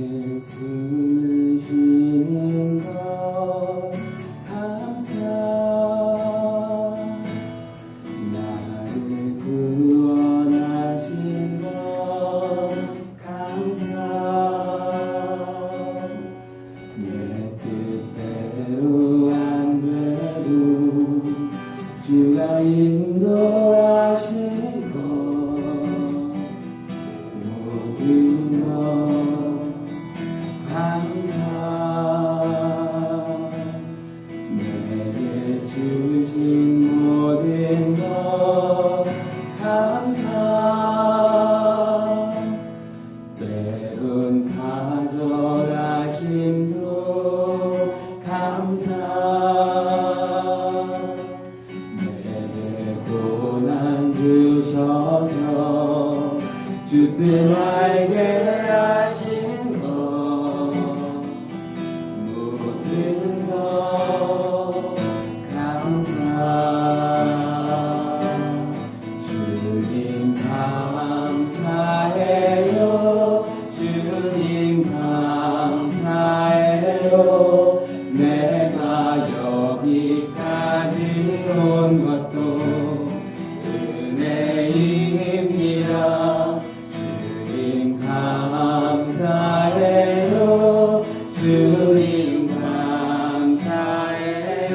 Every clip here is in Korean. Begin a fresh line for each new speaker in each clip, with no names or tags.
오늘 숨을 쉬는 것 감사 나를 구원하신 것 감사 내 뜻대로 안 돼도 주가 인도하신 것 모든 것 감사 내게 주신 모든 것 감사 때론 가져가심도 감사 내게 고난 주셔서 주뜻 알게 하신 것 모든 것 감사 주님 감사해요 주님 감사해요 내가 여기까지 온 것도 은혜입니다 주님 감사해요 주님 감사해요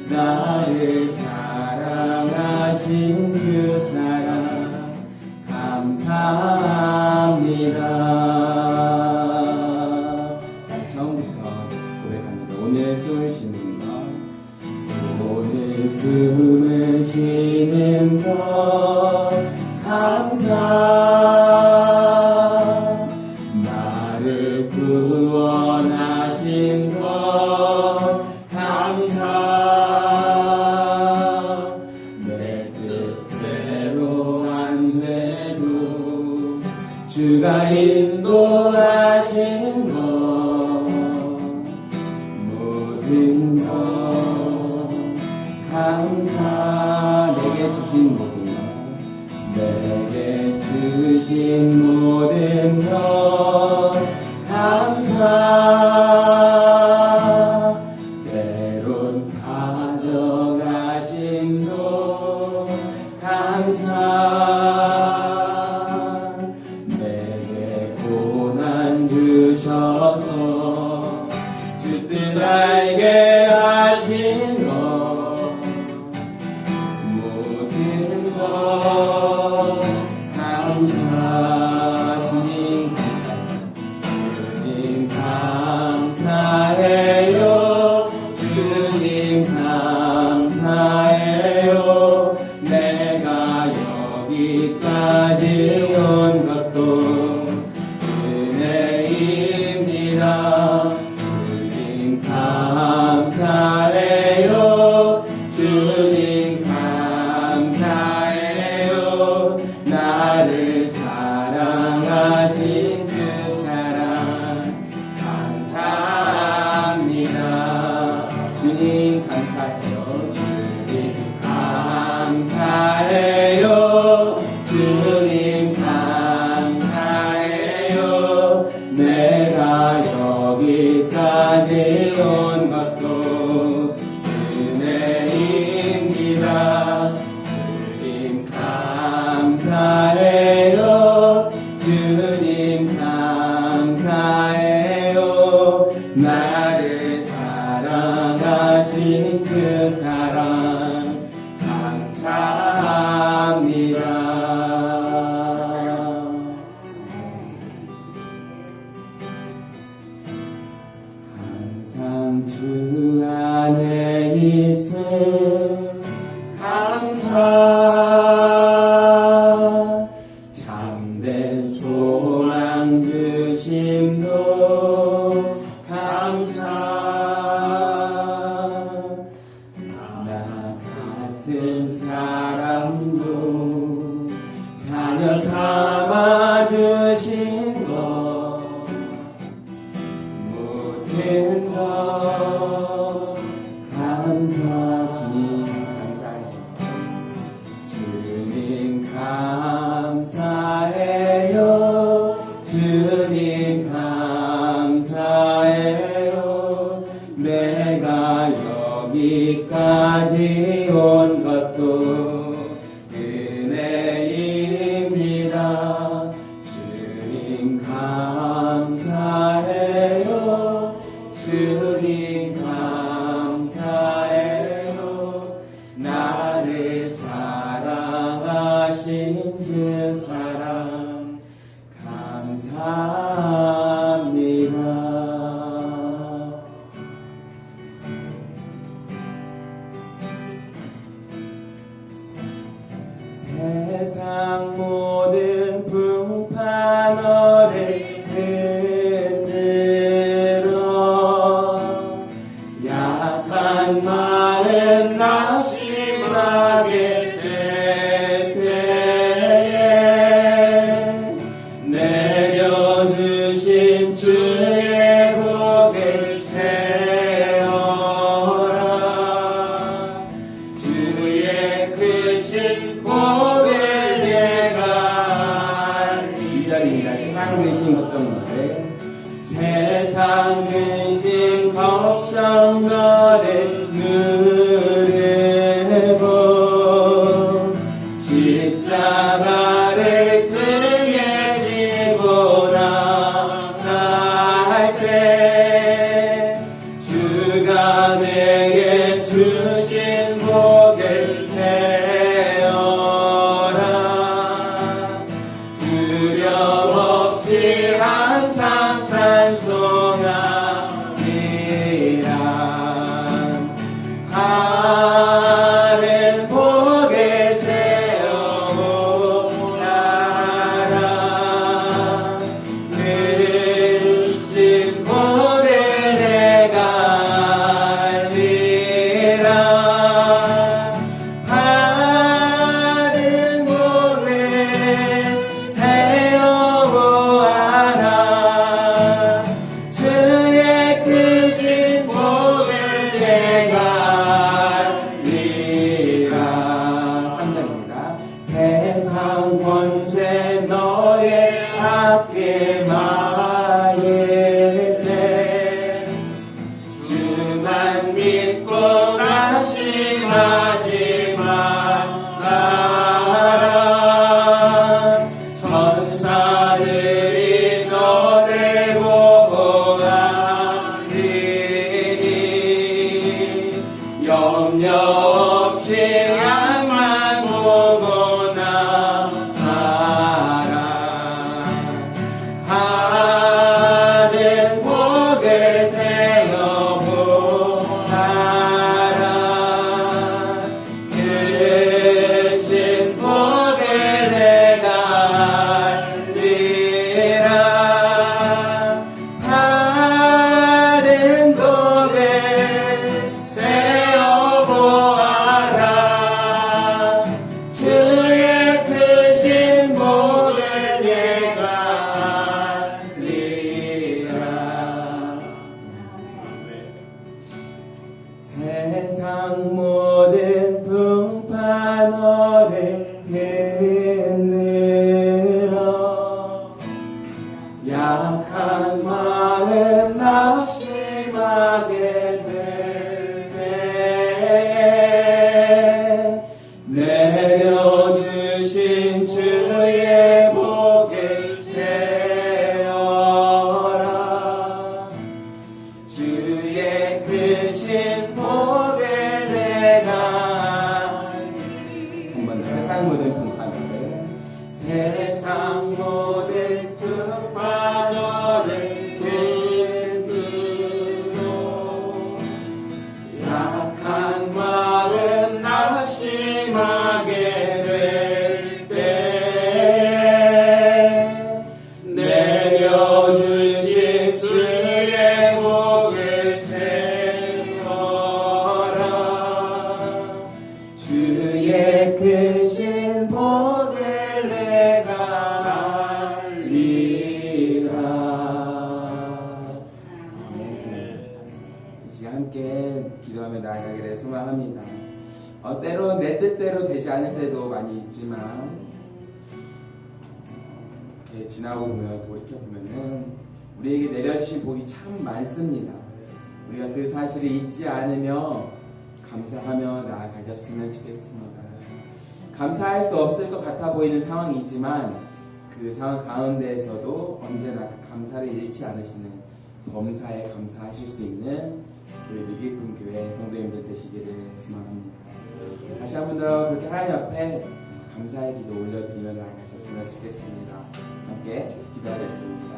나를 사랑하신 주 사랑 감사합니다. 다시 처음부터 고백합니다. 오늘 숨을 쉬는 것 오늘 숨을 쉬는 것 감사 나를 구원하신 것 감사 내 뜻대로 안 돼도 주가 인도하신 것 모든 것 감사 내게 주신 모든 것 내게 주신 모든 것 감사 때론 가져가심도 감사 내게 고난 주셔서 주뜻 알게 하신 것 모든 것 감사 주님 감사해요 주님 감사해요 내가 여기까지 온 것도 은혜입니다 주님 감사해요 주님 감사해요 나를 사랑하신 주 사랑 감사합니다 주님 감사해요 주님 감사해요 주님 감사해요 내가 여기까지 온 것도 은혜입니다 주님 감사해요 주님 감사해요 나를 사랑하신 주 사랑 감사합니다. 항상 주 안에 있음 감사 참된 소망 주심도 감사 나 같은 사람도 자녀 삼아 주신 것 모든 것 감사 주님 감사해요 주님 감사해요 주님 감사해요 여기까지 온 것도 은혜입니다. 주님 감사해요. 주님 감사해요. 나를 사랑하신 주 사랑 감사합니다. 세상 모든 풍파너를 흔들어 약한 마음 낙심하게 될 때에 내려주신 주의 복을 세어라. 주의 크신 복을 내가 이 자리입니다. 세상 근심 걱정 너를 세상 근심 걱정 너를 누르고 십자가를 등에 지고 나갈 때 주가 내게 주신 복을 세어라. 두려움 없이 항상 찬송하리라. 하는 복을 세우고 나라. 늘으신 복을 내가 알리라. 하는 복을 세워보아라. 주의 크신 복을 내가 알리라. 3절입니다. 세상 권세 너의 앞에 말일 때 주만 믿고 낙심하지 말아라. 천사들이 너를 보고 하리니 염려 없이 앞만 보고 나가라. 하는 복을 세어보아라. 크신 복을 내가 알리라. 하는 복을 세어보아라. 주의 크신 복을 내가 알리라. 세상 모든 풍파 너를 흔들어 약한 마음 낙심하게 될 때에 내려주신 주의 복을 세어라. 주의 크신 복을 내가 한번 세상 모든 풍파너를 세상 모든 풍파너를 흔들어 약한 마음 낙심하게 될 때에 내려주신 주의 복을 세워라. 주의 크신 복을 내가 알리라. 이 시간 함께 기도하며 나아가게 될 소망합니다. 때로 내 뜻대로 되지 않을 때도 많이 있지만 이렇게 지나고 보면 돌이켜보면은 우리에게 내려주신 복이 참 많습니다. 우리가 그 사실을 잊지 않으며 감사하며 나아가셨으면 좋겠습니다. 감사할 수 없을 것 같아 보이는 상황이지만 그 상황 가운데에서도 언제나 그 감사를 잃지 않으시는 범사에 감사하실 수 있는 우리 느기꾼 교회 성도님들 되시기를 소망합니다. 다시 한 번 더 그렇게 하나님 앞에 감사의 기도 올려드리며 나아가셨으면 좋겠습니다. 함께 기도하겠습니다.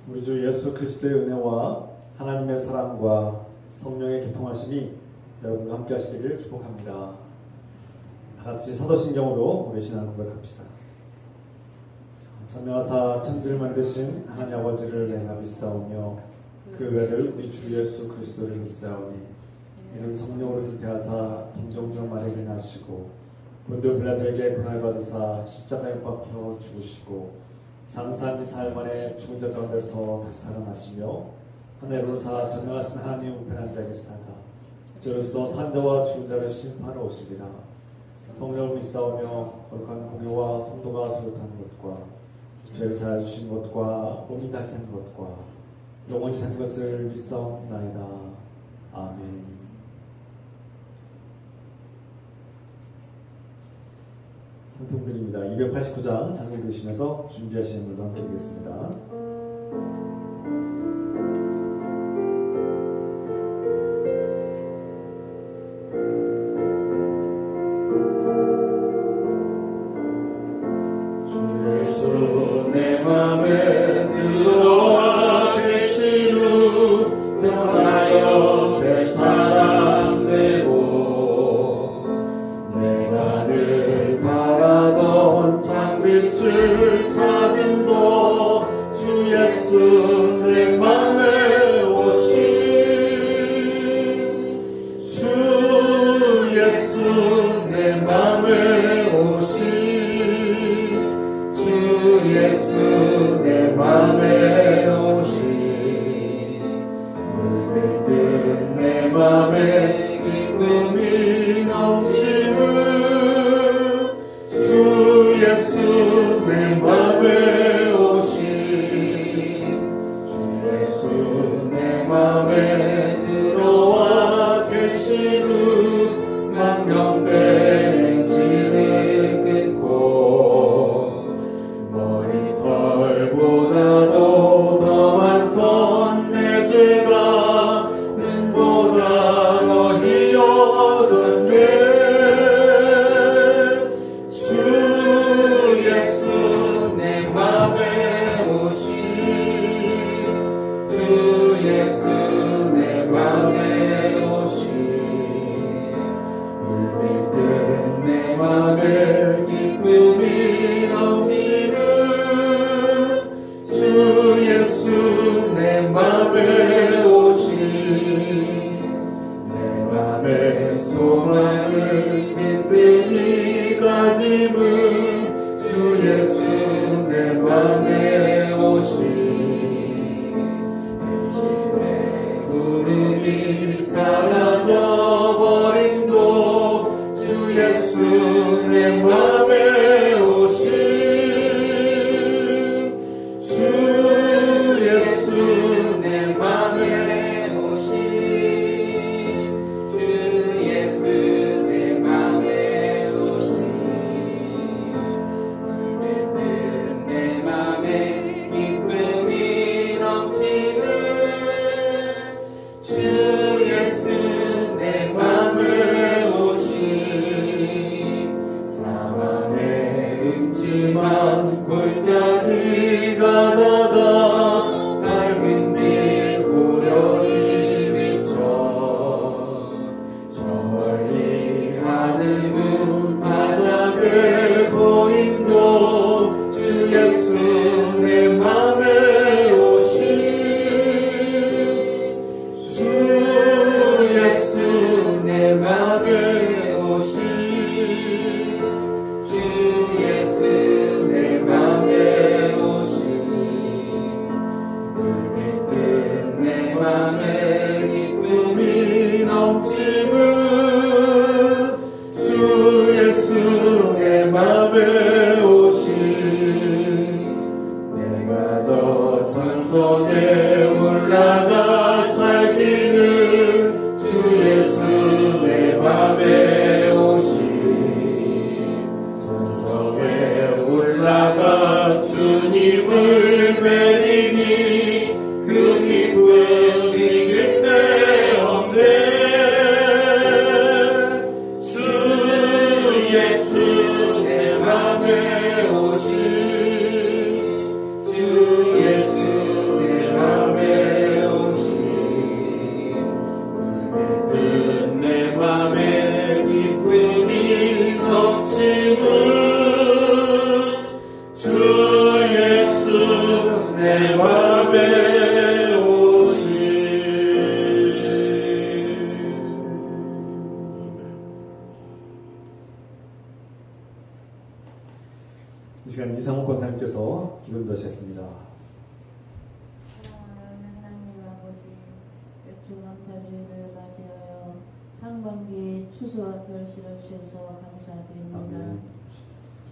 우리 주 예수 그리스도의 은혜와 하나님의 사랑과 성령의 교통하심이 여러분과 함께 하시기를 축복합니다. 다같이 사도신경으로 우리 신앙 고백합시다. 전능하사 천지를 만드신 하나님 아버지를 내가 믿사오며 그 외를 우리 주 예수 그리스도를 믿사오니 이는 성령으로 잉태하사 동정녀 마리아에게 나시고 본디오 빌라도에게 고난을 받으사 십자가에 못 박혀 죽으시고 장사한 지 4일 만에 죽은 자 가운데서 다시 살아나시며 하늘에 오르사 전능하신 하나님 우편에 앉아 계시다가 저로서 산자와 죽은 자를 심판하러 오시리라. 성령을 믿사오며 거룩한 공교와 성도가 소유하는 것과 죄를 사하여 주신 것과 몸이 다시 사는 것과 영원히 사는 것을 믿사옵나이다. 아멘. 찬송드립니다. 289장 찬송 드시면서 준비하시는 분도 함께 드리겠습니다.
주 예수 내 맘에 들어와 계신 후 변하여 새 사람 되고 내가 늘 바라던 창빛을 찾음도 주 예수 내 맘에 오신 주 예수 내 맘에 오신 주 예수 내 맘에 오신 물들듯 내 맘에 기쁨이 넘치는 주 예수 내 맘에 오신 주 예수 내 맘에 들어와 계신 후 망령된 행실을 끊고 머리털보다도 더 많던 내 죄가 눈보다 더 희어졌네. 주 예수 내 맘에 오신 주 예수 내 맘에 오신 물밀듯 내 맘에 기쁨이 넘치는 주 예수 내 맘에 오신 내 맘에 소망을 든든히 가짐은 주 예수 내 맘에 오신 일심의 구름이 사라져버림도 주 예수 내 맘에 오신 주 예수 내 맘에 오신 주 예수 내 맘에 오신 물밀듯 내 맘에
시간 이상호 권사님께서 기도 인도하셨습니다.
사랑하는 하나님 아버지, 맥주감사주의를 맞이하여 상반기 추수와 결실을 주셔서 감사드립니다.
아멘.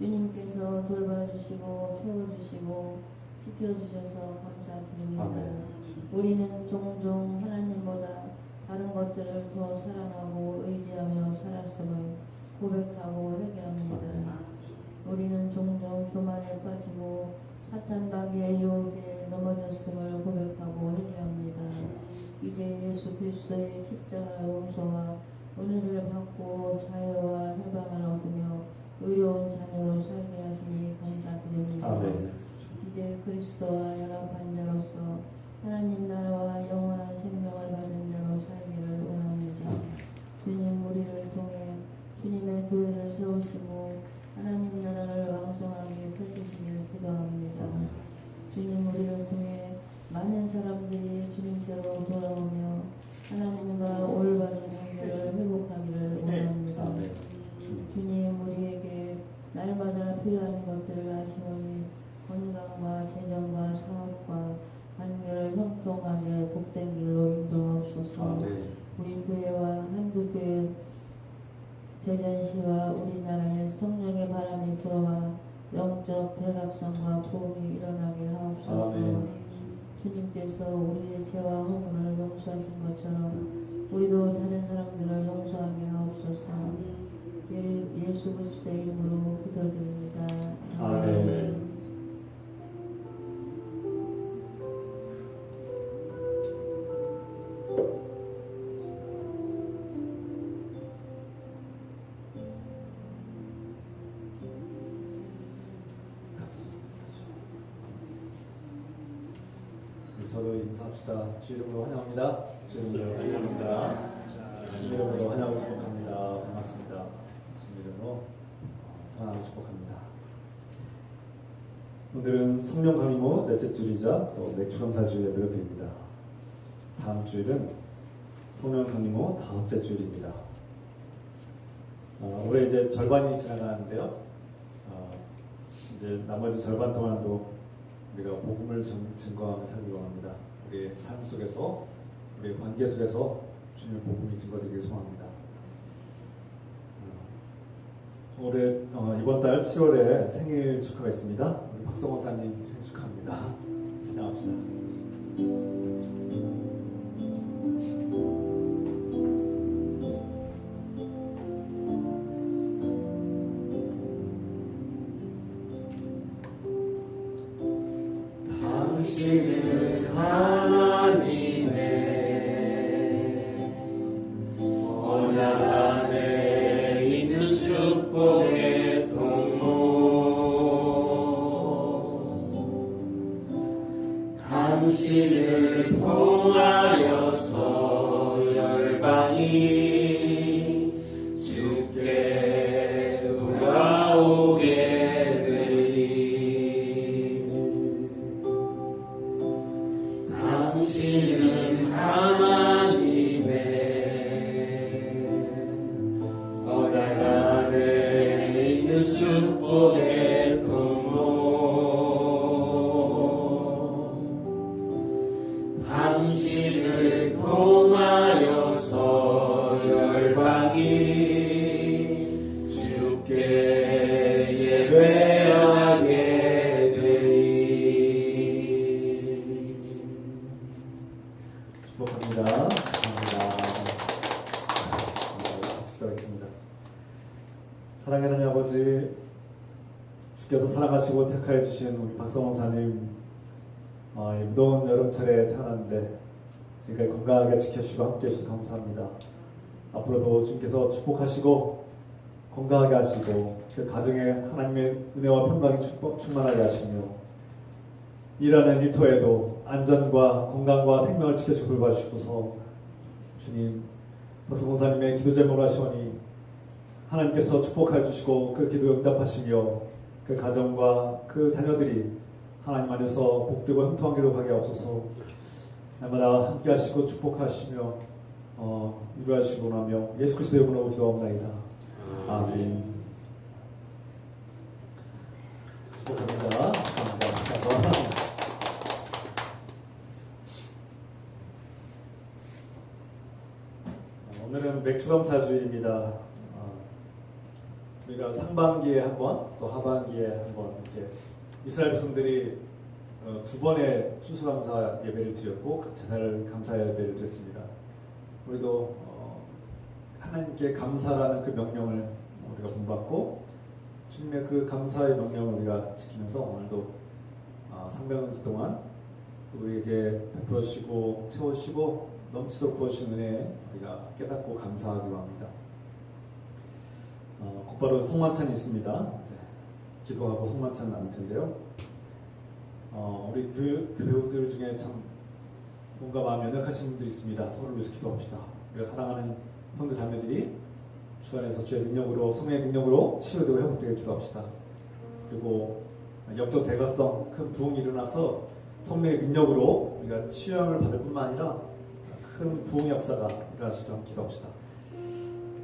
주님께서 돌봐주시고 채워주시고 지켜주셔서 감사드립니다.
아멘.
우리는 종종 하나님보다 다른 것들을 더 사랑하고 의지하며 살았음을 고백하고 회개합니다. 우리는 종종 교만에 빠지고 사탄 마귀의 유혹에 넘어졌음을 고백하고 회개합니다. 이제 예수 그리스도의 십자가 용서와 은혜를 받고 자유와 해방을 얻으며 의로운 자녀로 살게 하시니 감사드립니다.
아멘.
이제 그리스도와 연합한 자로서 하나님 나라와 영원한 생명을 받은 자로 살기를 원합니다. 주님 우리를 통해 주님의 교회를 세우시고 하나님 나라를 왕성하게 펼치시기를 기도합니다. 주님 우리를 통해 많은 사람들이 주님께로 돌아오며 하나님과 올바른 관계를 회복하기를 원합니다.
아멘.
주님 우리에게 날마다 필요한 것들을 아시오니 건강과 재정과 사업과 관계를 형통하게 복된 길로 인도하옵소서.
아멘.
우리 교회와 한국교회 대전시와 우리나라에 성령의 바람이 불어와 영적 대각성과 부흥이 일어나게 하옵소서.
아멘.
주님께서 우리의 죄와 허물을 용서하신 것처럼 우리도 다른 사람들을 용서하게 하옵소서. 예수 그리스도의 이름으로 기도드립니다.
아멘. 서로 인사합시다. 주 이름으로 환영합니다. 주 이름으로 환영합니다. 주 이름으로 환영하고 축복합니다. 반갑습니다. 주 이름으로 사랑하고 축복합니다. 오늘은 성령 강림호 넷째 주일이자 또 맥주감사주일 예배를 드립니다. 다음 주일은 성령 강림호 다섯째 주일입니다. 올해 이제 절반이 지나가는데요. 이제 나머지 절반 동안도 우리가 복음을 증거하며 살기 원합니다. 우리의 삶 속에서, 우리의 관계 속에서 주님의 복음이 증거되기를 소원합니다. 올해 이번 달 7월에 생일 축하가 있습니다. 우리 박성원 사님 생일 축하합니다. 찬양합시다.
당신은 하나님의 언약 안에 있는 축복의 통로 당신을 통하여서 열방이 주께 돌아오게 당신은 하나님의 언약 안에 있는 축복의 통로 당신을 통하여서 열방이 주께 예배하게 되리.
축복합니다. 감사합니다. 기도하겠습니다. 사랑하는 하나님 아버지, 주께서 사랑하시고 택하여 주신 우리 박성원 사님, 이 무더운 여름철에 태어났는데 지금까지 건강하게 지켜주시고 함께해 주셔서 감사합니다. 앞으로도 주님께서 축복하시고 건강하게 하시고 그 가정에 하나님의 은혜와 평강이 충만하게 하시며 일하는 일터에도 안전과 건강과 생명을 지켜주고 돌봐주시고서 주님, 박성원 사님의 기도 제목을 하시오니 하나님께서 축복해 주시고 그 기도 응답하시며 그 가정과 그 자녀들이 하나님 안에서 복되고 형통한 길로 가게 하옵소서. 날마다 함께 하시고 축복하시며 위로하시고 나며 예수 그리스도의 이름으로 기도하옵나이다. 아멘. 축복합니다. 맥주 감사주일입니다. 우리가 상반기에 한 번, 또 하반기에 한 번 이렇게 이스라엘 백성들이 두 번의 추수감사 예배를 드렸고 제사를 감사 예배를 드렸습니다. 우리도 하나님께 감사라는 그 명령을 우리가 본받고 주님의 그 감사의 명령을 우리가 지키면서 오늘도 300년 동안 우리에게 베풀어 주시고 채워주시고 넘치도록 부어주신 은혜에 우리가 깨닫고 감사하기로 합니다. 곧바로 성만찬이 있습니다. 기도하고 성만찬 나눌 텐데요. 우리 교우들 중에 참 뭔가 마음이 연약하신 분들이 있습니다. 서로를 위해서 기도합시다. 우리가 사랑하는 형제 자매들이 주 안에서 주의 능력으로 성령의 능력으로 치유되고 회복되게 기도합시다. 그리고 영적 대각성 큰 부흥이 일어나서 성령의 능력으로 우리가 치유함을 받을 뿐만 아니라 큰 부흥 역사가 일어나시도록 기도합시다.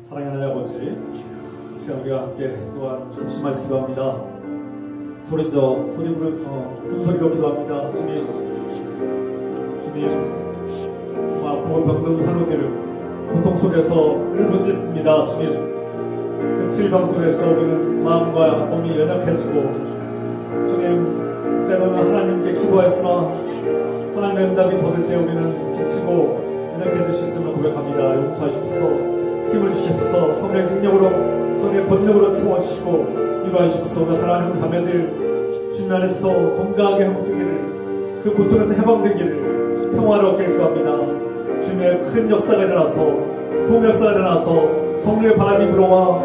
사랑하는 하나님 아버지, 이 시간 우리가 함께 또한 심심해서 기도합니다. 소리 부르 큰 소리로 기도합니다. 주님, 아프고 병든 환우들을 고통 속에서 울부짖습니다. 주님, 그 질병 속에서 우리는 마음과 몸이 연약해지고 주님, 때로는 하나님께 기도했으나 하나님의 응답이 더딜 때 우리는 지치고 연약해질 수 있음을 고백합니다. 용서하시옵소서, 힘을 주시옵소서, 성령의 능력으로, 성령의 권능으로 채워주시고 위로하시옵소서. 우리가 사랑하는 자매들 주님 안에서 건강하게 회복되기를, 그 고통에서 해방되기를 평화를 얻게 기도합니다. 주님의 큰 역사가 일어나서, 부흥 역사가 일어나서 성령의 바람이 불어와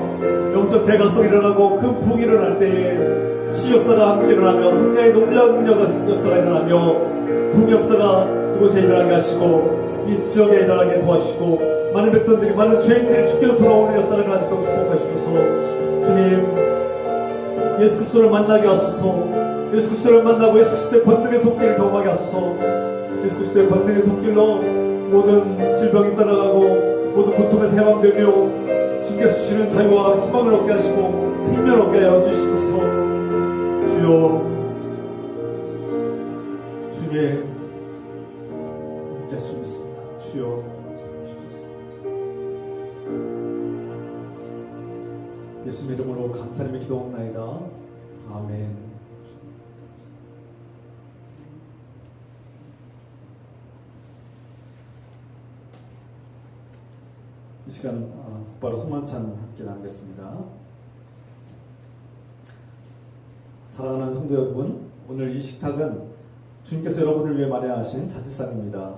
영적 대각성이 일어나고 큰 부흥이 일어날 때에 치유 역사가 함께 일어나며 성령의 놀라운 역사가 일어나며 부흥 역사가 이곳에 일어나게 하시고 이 지역에 일어나게 도와주시고 많은 백성들이, 많은 죄인들이 주께로 돌아오는 역사를 일어나시도록 축복하시옵소서. 주님, 예수 그리스도를 만나게 하소서. 예수 그리스도를 만나고 예수 그리스도의 권능의 손길을 경험하게 하소서. 예수 그리스도의 권능의 손길로 모든 질병이 떠나가고 모든 고통에서 해방되며 주께서 주시는 자유와 희망을 얻게 하시고 생명을 얻게 하여 주시옵소서. 주여, 주님 함께 하시옵소서. 주여, 예수님 이름으로 감사님의 기도옵나이다. 아멘. 이 시간 곧바로 성만찬 함께 나누겠습니다. 사랑하는 성도 여러분, 오늘 이 식탁은 주님께서 여러분을 위해 마련하신 자취상입니다.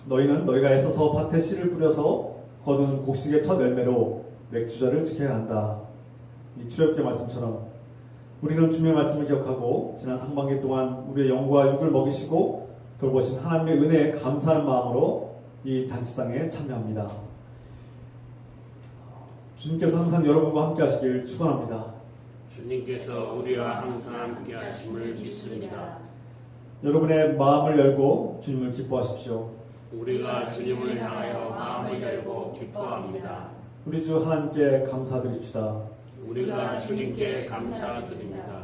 너희는 너희가 애써서 밭에 씨를 뿌려서 거둔 곡식의 첫 열매로 맥주절을 지켜야 한다. 이 출애굽기 말씀처럼 우리는 주님의 말씀을 기억하고 지난 상반기 동안 우리의 영과 육을 먹이시고 돌보신 하나님의 은혜에 감사하는 마음으로 이 잔치상에 참여합니다. 주님께서 항상 여러분과 함께 하시길 축원합니다.
주님께서 우리와 항상 함께 하심을 믿습니다.
여러분의 마음을 열고 주님을 기뻐하십시오.
우리가 주님을 향하여 마음을 열고 기뻐합니다.
우리 주 하나님께 감사드립시다.
우리가 주님께 감사드립니다.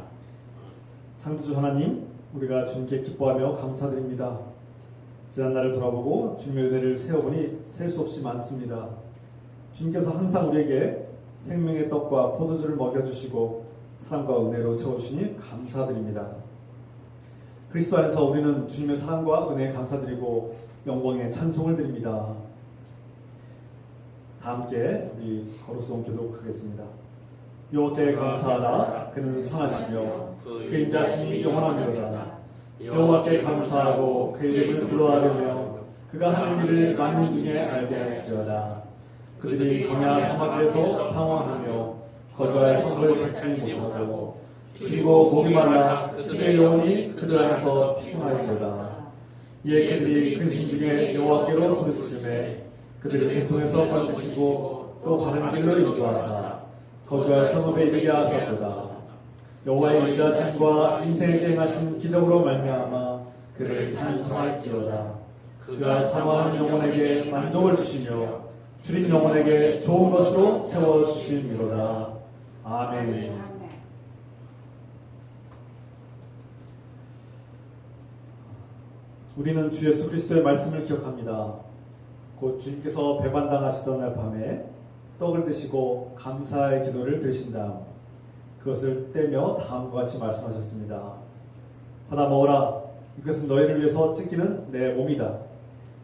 창조주 하나님, 우리가 주님께 기뻐하며 감사드립니다. 지난날을 돌아보고 주님의 은혜를 세어보니 셀 수 없이 많습니다. 주님께서 항상 우리에게 생명의 떡과 포도주를 먹여주시고 사랑과 은혜로 채워주시니 감사드립니다. 그리스도 안에서 우리는 주님의 사랑과 은혜에 감사드리고 영광에 찬송을 드립니다. 다 함께 우리 거룩송 기도하겠습니다. 여호와께 감사하라. 그는 선하시며 그 인자심이 영원하니로다. 여호와께 감사하고 그 이름을 불러하려며 그가 하는 일을 만민 중에 알게 할지어다. 그들이 광야 사막에서 방황하며 거주할 성을 찾지 못하고 죽이고 목이 말라 그들의 영혼이 그들 안에서 피곤하였도다. 이에 그들이 근심 중에 여호와께로 부르짖음에 그들을 고통에서 건지시고 또 바른 길로 인도하사 거주할 성읍에 이르게 하셨도다. 여호와의 인자심과 인생에게 행하신 기적으로 말미암아 그를 찬송할지어다. 그가 사모하는 영혼에게 만족을 주시며 줄인 영혼에게 좋은 것으로 세워주시미로다. 아멘. 우리는 주 예수 그리스도의 말씀을 기억합니다. 곧 주님께서 배반당하시던 날 밤에 떡을 드시고 감사의 기도를 드신 다음 그것을 떼며 다음과 같이 말씀하셨습니다. 받아 먹어라. 이것은 너희를 위해서 찢기는 내 몸이다.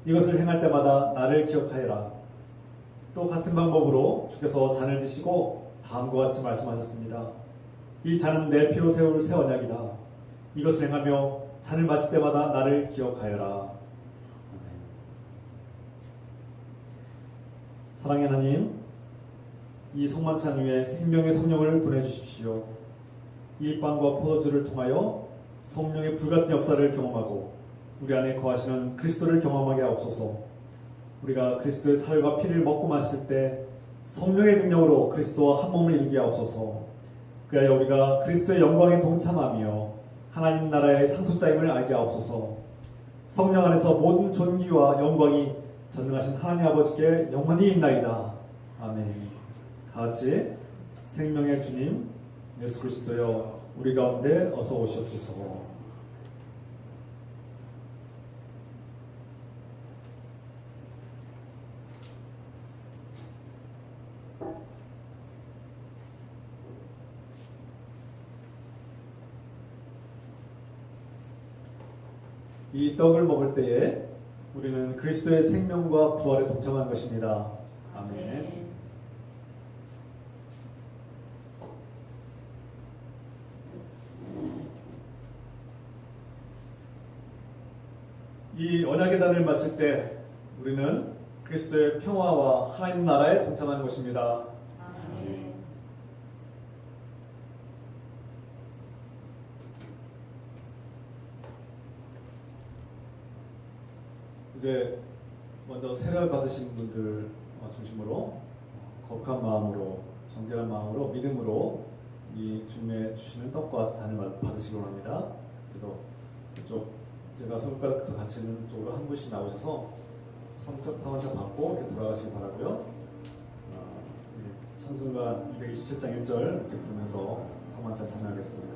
이것을 행할 때마다 나를 기억하여라. 또 같은 방법으로 주께서 잔을 드시고 다음과 같이 말씀하셨습니다. 이 잔은 내 피로 세울 새 언약이다. 이것을 행하며 잔을 마실 때마다 나를 기억하여라. 사랑의 하나님, 이 성만찬 위에 생명의 성령을 보내주십시오. 이 빵과 포도주를 통하여 성령의 불같은 역사를 경험하고 우리 안에 거하시는 그리스도를 경험하게 하옵소서. 우리가 그리스도의 살과 피를 먹고 마실 때 성령의 능력으로 그리스도와 한 몸을 이루게 하옵소서. 그래야 우리가 그리스도의 영광에 동참하며 하나님 나라의 상속자임을 알게 하옵소서. 성령 안에서 모든 존귀와 영광이 전능하신 하나님 아버지께 영원히 있나이다. 아멘. 다같이 생명의 주님 예수 그리스도여 우리 가운데 어서 오시옵소서. 이 떡을 먹을 때에 우리는 그리스도의 생명과 부활에 동참한 것입니다. 아멘. 이 언약의 잔을 마실 때 우리는 그리스도의 평화와 하나님 나라에 동참하는 것입니다.
아멘.
이제 먼저 세례를 받으신 분들 중심으로 거룩한 마음으로 정결한 마음으로 믿음으로 이 주님의 주시는 떡과 잔을 받으시기 원합니다. 그래서 이쪽 제가 손가락부터 같이 있는 쪽으로 한 분씩 나오셔서 성적 타원장 받고 이렇게 돌아가시기 바라고요. 찬송가 227장 1절 이렇게 부르면서 타원장 참여하겠습니다.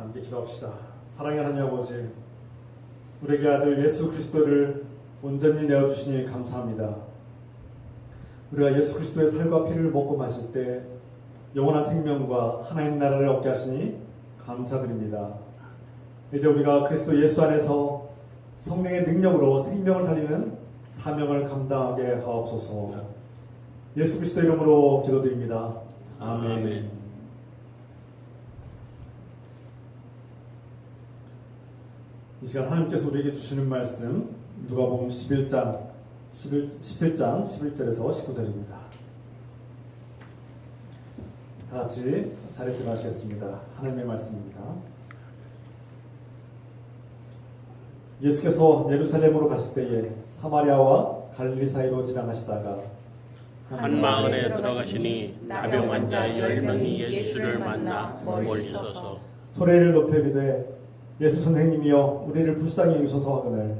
함께 기도합시다. 사랑하는 하나님 아버지, 우리에게 아들 예수 그리스도를 온전히 내어주시니 감사합니다. 우리가 예수 그리스도의 살과 피를 먹고 마실 때 영원한 생명과 하나님 나라를 얻게 하시니 감사드립니다. 이제 우리가 그리스도 예수 안에서 성령의 능력으로 생명을 살리는 사명을 감당하게 하옵소서. 예수 그리스도 이름으로 기도드립니다. 아멘. 이 시간 하나님께서 우리에게 주시는 말씀 누가복음 17장 11절에서 19절입니다. 다 같이 자리에서 마시겠습니다. 하나님의 말씀입니다. 예수께서 예루살렘으로 가실 때에 사마리아와 갈릴리 사이로 지나가시다가
한 마을에 들어가시니 나병 환자 10명이 예수를 만나 멀리 서서
소리를 높여 이르되 예수 선생님이여 우리를 불쌍히 여기소서 하거늘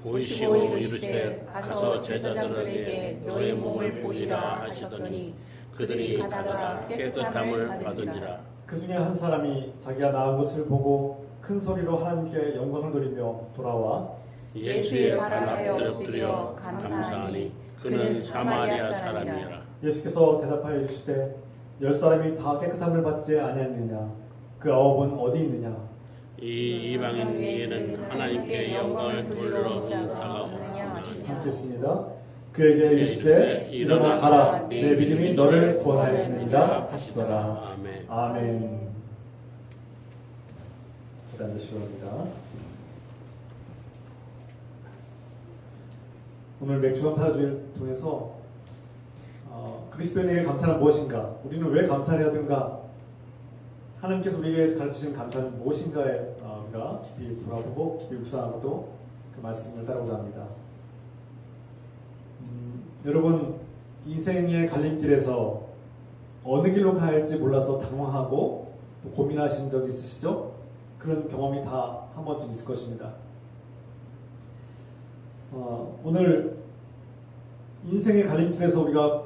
보이시고 이르시되 가서 제자들에게 너의 몸을 보이라 하시더니 그들이 가다가 깨끗함을 받으니라.
그 중에 한 사람이 자기가 나은 것을 보고 큰 소리로 하나님께 영광을 돌리며 돌아와
예수의 발 앞에 엎드려 감사하니 그는 사마리아 사람이라.
예수께서 대답하여 이르시되 10사람이 다 깨끗함을 받지 아니하느냐 그 9은 어디 있느냐.
이 이방인 위에는 하나님께 영광을 돌리러 다가오느냐.
함께 있습니다. 그에게 이르시되 일어나 가라 내 믿음이 너를 구원하였느니라 하시더라.
아멘.
아멘. 앉으시기 바랍니다. 오늘 맥주간 파주일 통해서 그리스도인에게 감사는 무엇인가, 우리는 왜 감사를 해야 되는가, 하나님께서 우리에게 가르치신 감사는 무엇인가에 우리가 깊이 돌아보고 깊이 묵상하고 또 그 말씀을 따르고자 합니다. 여러분 인생의 갈림길에서 어느 길로 가야 할지 몰라서 당황하고 또 고민하신 적 있으시죠? 그런 경험이 다 한 번쯤 있을 것입니다. 오늘 인생의 갈림길에서 우리가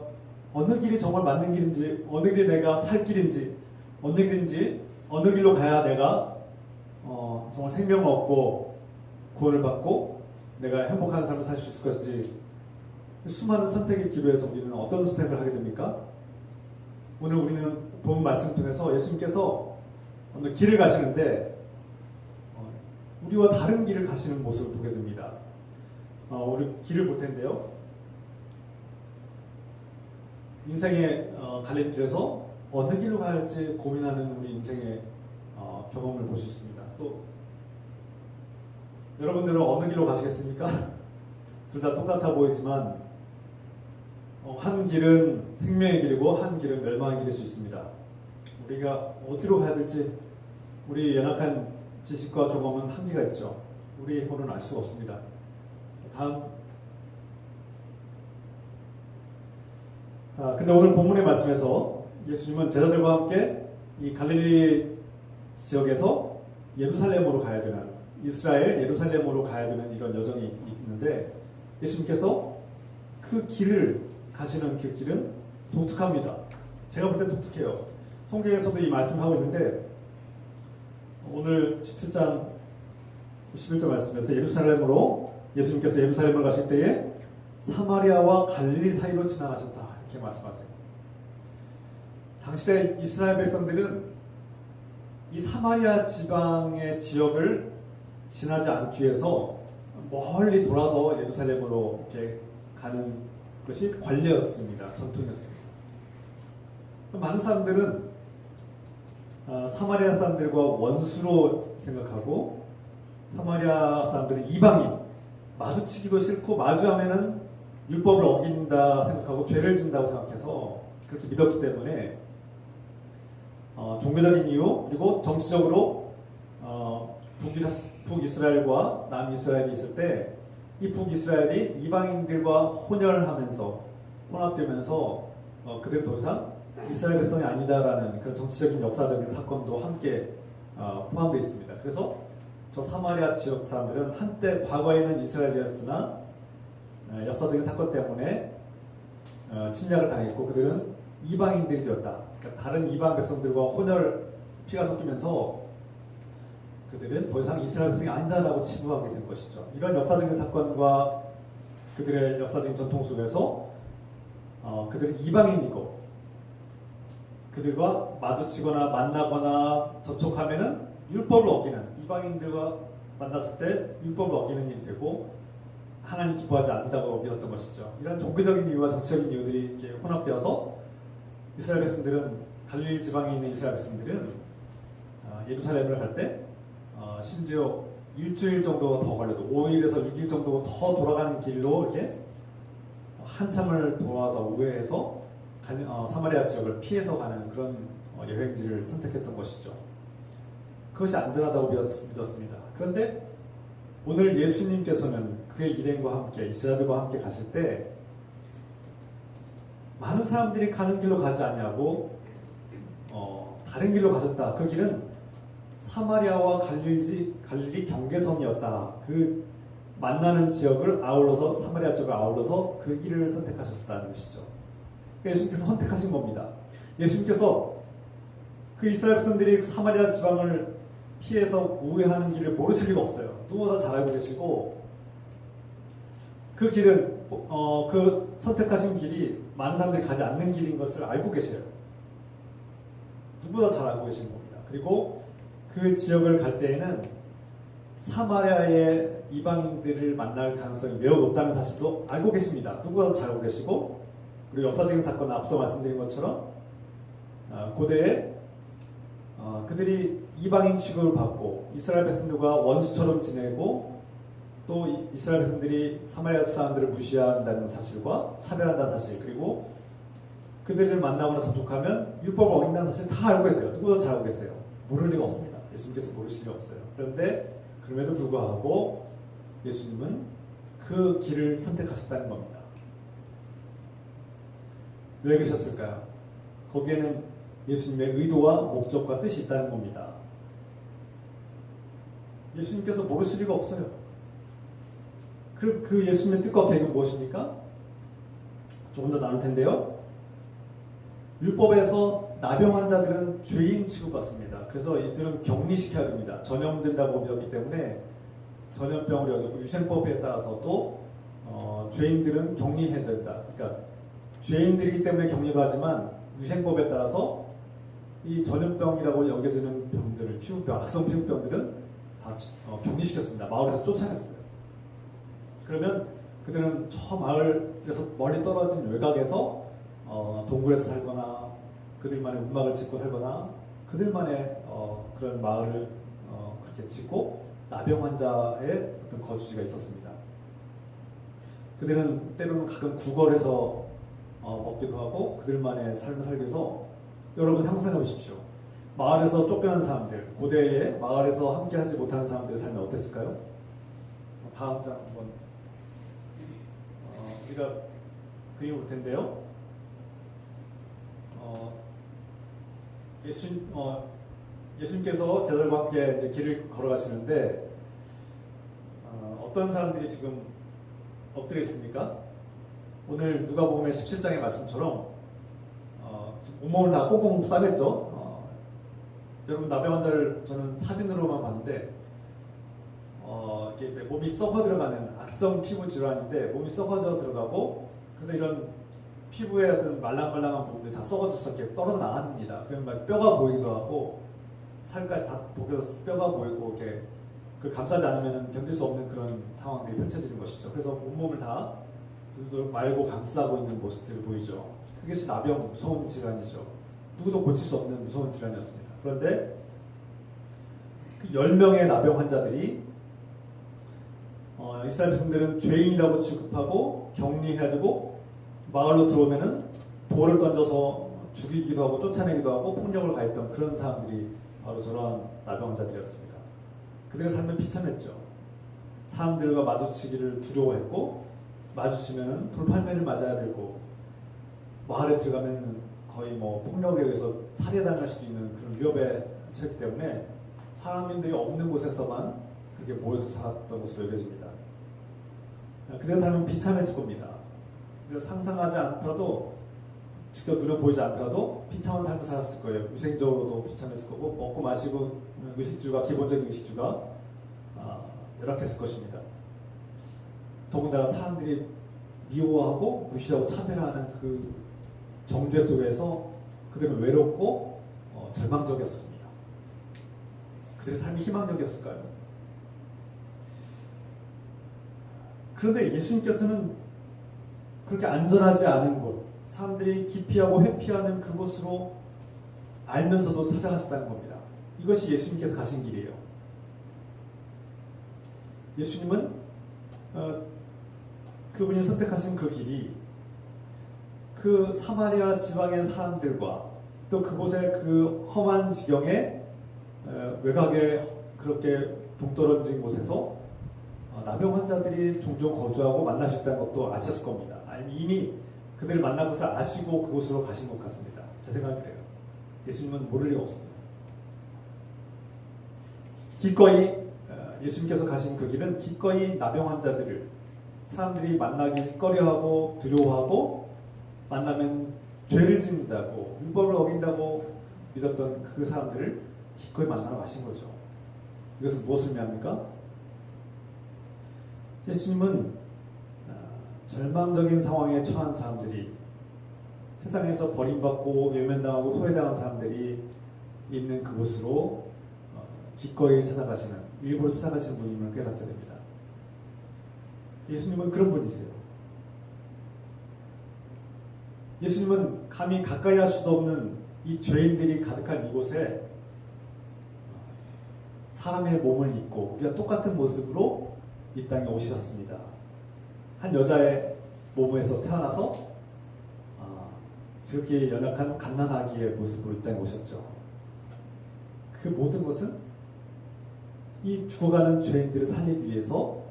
어느 길이 정말 맞는 길인지, 어느 길이 내가 살 길인지, 어느 길인지, 어느 길로 가야 내가 정말 생명을 얻고 구원을 받고 내가 행복한 삶을 살 수 있을 것인지, 수많은 선택의 기로에서 우리는 어떤 선택을 하게 됩니까? 오늘 우리는 본 말씀 통해서 예수님께서 오늘 길을 가시는데 우리와 다른 길을 가시는 모습을 보게 됩니다. 우리 길을 볼 텐데요. 인생의 갈림길에서 어느 길로 가야 할지 고민하는 우리 인생의 경험을 볼 수 있습니다. 또 여러분들은 어느 길로 가시겠습니까? 둘 다 똑같아 보이지만 한 길은 생명의 길이고 한 길은 멸망의 길일 수 있습니다. 우리가 어디로 가야 될지 우리 연약한 지식과 경험은 한계가 있죠. 우리 힘으로는 알 수가 없습니다. 다음. 근데 오늘 본문의 말씀에서 예수님은 제자들과 함께 이 갈릴리 지역에서 예루살렘으로 가야 되는, 이스라엘 예루살렘으로 가야 되는 이런 여정이 있는데 예수님께서 그 길을 가시는 그 길은 독특합니다. 제가 볼 때 독특해요. 성경에서도 이 말씀을 하고 있는데 오늘 17장 11절 말씀에서 예수님께서 예루살렘을 가실 때에 사마리아와 갈릴리 사이로 지나가셨다 이렇게 말씀하세요. 당시에 이스라엘 백성들은 이 사마리아 지방의 지역을 지나지 않기 위해서 멀리 돌아서 예루살렘으로 이렇게 가는 것이 관례였습니다. 전통이었습니다. 많은 사람들은 사마리아 사람들과 원수로 생각하고, 사마리아 사람들은 이방인, 마주치기도 싫고 마주하면은 율법을 어긴다 생각하고 죄를 진다고 생각해서 그렇게 믿었기 때문에 종교적인 이유 그리고 정치적으로 북이스라엘과 남이스라엘이 있을 때 이 북이스라엘이 이방인들과 혼혈하면서 혼합되면서 그들은 더 이상 이스라엘 백성이 아니다라는 그런 정치적인 역사적인 사건도 함께 포함되어 있습니다. 그래서 저 사마리아 지역 사람들은 한때 과거에는 이스라엘이었으나 역사적인 사건 때문에 침략을 당했고 그들은 이방인들이 되었다. 그러니까 다른 이방 백성들과 혼혈 피가 섞이면서 그들은 더 이상 이스라엘 백성이 아니다라고 치부하게 된 것이죠. 이런 역사적인 사건과 그들의 역사적인 전통 속에서 그들은 이방인이고 그들과 마주치거나 만나거나 접촉하면은 율법을 어기는, 이방인들과 만났을 때 율법을 어기는 일이 되고 하나님 기뻐하지 않는다고 믿었던 것이죠. 이런 종교적인 이유와 정치적인 이유들이 이렇게 혼합되어서 이스라엘 백성들은, 갈릴리 지방에 있는 이스라엘 백성들은 예루살렘을 갈 때 심지어 일주일 정도 더 걸려도 5일에서 6일 정도 더 돌아가는 길로 이렇게 한참을 돌아서 우회해서 사마리아 지역을 피해서 가는 그런 여행지를 선택했던 것이죠. 그것이 안전하다고 믿었습니다. 그런데 오늘 예수님께서는 그의 일행과 함께, 이스라엘과 함께 가실 때 많은 사람들이 가는 길로 가지 아니하고 다른 길로 가셨다. 그 길은 사마리아와 갈릴리 경계선이었다. 그 만나는 지역을 아울러서, 사마리아 지역을 아울러서 그 길을 선택하셨다는 것이죠. 예수님께서 선택하신 겁니다. 예수님께서 그 이스라엘 백성들이 사마리아 지방을 피해서 우회하는 길을 모르실 리가 없어요. 누구보다 잘 알고 계시고, 그 길은 그 선택하신 길이 많은 사람들이 가지 않는 길인 것을 알고 계셔요. 누구보다 잘 알고 계시는 겁니다. 그리고 그 지역을 갈 때에는 사마리아의 이방인들을 만날 가능성이 매우 높다는 사실도 알고 계십니다. 누구보다 잘 알고 계시고, 그리고 역사적인 사건은 앞서 말씀드린 것처럼 고대에 그들이 이방인 취급을 받고 이스라엘 백성들과 원수처럼 지내고 또 이스라엘 백성들이 사마리아 사람들을 무시한다는 사실과 차별한다는 사실, 그리고 그들을 만나거나 접촉하면 율법을 어긴다는 사실 다 알고 계세요. 누구보다 잘 알고 계세요. 모를 리가 없습니다. 예수님께서 모르실 리가 없어요. 그런데 그럼에도 불구하고 예수님은 그 길을 선택하셨다는 겁니다. 왜 그러셨을까요? 거기에는 예수님의 의도와 목적과 뜻이 있다는 겁니다. 예수님께서 모르실 리가 없어요. 그 예수님의 뜻과 계획은 무엇입니까? 조금 더 나눌 텐데요. 율법에서 나병 환자들은 죄인 취급받습니다. 그래서 이들은 격리시켜야 됩니다. 전염된다고 믿었기 때문에 전염병으로 여기고, 유생법에 따라서도 죄인들은 격리해야 된다. 그러니까 죄인들이기 때문에 격리도 하지만 유생법에 따라서 이 전염병이라고 여겨지는 병들을, 피부병, 악성 피부병들은 다 격리시켰습니다. 마을에서 쫓아냈어요. 그러면 그들은 저 마을에서 멀리 떨어진 외곽에서 동굴에서 살거나 그들만의 움막을 짓고 살거나 그들만의 그런 마을을 그렇게 짓고 나병 환자의 어떤 거주지가 있었습니다. 그들은 때로는 가끔 구걸해서 먹기도 하고 그들만의 삶을 살기 위해서, 여러분 상상해 보십시오. 마을에서 쫓겨난 사람들, 고대에 마을에서 함께하지 못하는 사람들의 삶이 어땠을까요? 다음 장 한번 우리가 그림을 볼 텐데요. 예수님께서 제자들과 함께 이제 길을 걸어가시는데 어떤 사람들이 지금 엎드려 있습니까? 오늘 누가복음의 17장의 말씀처럼 온몸을 다 꽁꽁 싸맸죠. 여러분 나병 환자를 저는 사진으로만 봤는데 이게 이제 몸이 썩어 들어가는 악성 피부 질환인데 몸이 썩어져 들어가고, 그래서 이런 피부의 어떤 말랑말랑한 부분들이 다 썩어져서 이렇게 떨어져 나갑니다. 그러면 막 뼈가 보이기도 하고 살까지 다 벗겨서 뼈가 보이고, 이렇게 그걸 감싸지 않으면 견딜 수 없는 그런 상황들이 펼쳐지는 것이죠. 그래서 온몸을 다 두둑 말고 감싸고 있는 모습들을 보이죠. 그것이 나병, 무서운 질환이죠. 누구도 고칠 수 없는 무서운 질환이었습니다. 그런데 그 10명의 나병 환자들이 이스라엘 백성들은 죄인이라고 취급하고 격리해야 되고, 마을로 들어오면은 돌을 던져서 죽이기도 하고 쫓아내기도 하고 폭력을 가했던 그런 사람들이 바로 저러한 나병 환자들이었습니다. 그들의 삶은 비참했죠. 사람들과 마주치기를 두려워했고, 마주치면은 돌팔매를 맞아야 되고, 마을에 들어가면 거의 뭐 폭력에 의해서 살해당할 수도 있는 그런 위협에 처했기 때문에 사람들이 없는 곳에서만 그렇게 모여서 살았던 것으로 여겨집니다. 그들의 삶은 비참했을 겁니다. 그래서 상상하지 않더라도 직접 눈에 보이지 않더라도 비참한 삶을 살았을 거예요. 위생적으로도 비참했을 거고 먹고 마시고 의식주가 기본적인 의식주가 열악했을 것입니다. 더군다나 사람들이 미워하고 무시하고 차별하는 그 정죄 속에서 그들은 외롭고 절망적이었습니다. 그들의 삶이 희망적이었을까요? 그런데 예수님께서는 그렇게 안전하지 않은 곳, 사람들이 기피하고 회피하는 그곳으로 알면서도 찾아가셨다는 겁니다. 이것이 예수님께서 가신 길이에요. 예수님은 그분이 선택하신 그 길이 그 사마리아 지방의 사람들과 또 그곳의 그 험한 지경에 외곽에 그렇게 동떨어진 곳에서 나병 환자들이 종종 거주하고 만나셨다는 것도 아셨을 겁니다. 아니면 이미 그들을 만난 것을 아시고 그곳으로 가신 것 같습니다. 제 생각은 그래요. 예수님은 모를 리가 없습니다. 기꺼이 예수님께서 가신 그 길은 기꺼이 나병 환자들을 사람들이 만나기 꺼려하고 두려워하고 만나면 죄를 짓는다고 율법을 어긴다고 믿었던 그 사람들을 기꺼이 만나러 가신 거죠. 이것은 무엇을 의미합니까? 예수님은 절망적인 상황에 처한 사람들이 세상에서 버림받고 외면당하고 소외당한 사람들이 있는 그곳으로 기꺼이 찾아가시는 일부러 찾아가시는 분임을 깨닫게 됩니다. 예수님은 그런 분이세요. 예수님은 감히 가까이 할 수도 없는 이 죄인들이 가득한 이곳에 사람의 몸을 입고 우리가 똑같은 모습으로 이 땅에 오셨습니다. 한 여자의 몸에서 태어나서 저렇게 연약한 갓난아기의 모습으로 이 땅에 오셨죠. 그 모든 것은 이 죽어가는 죄인들을 살리기 위해서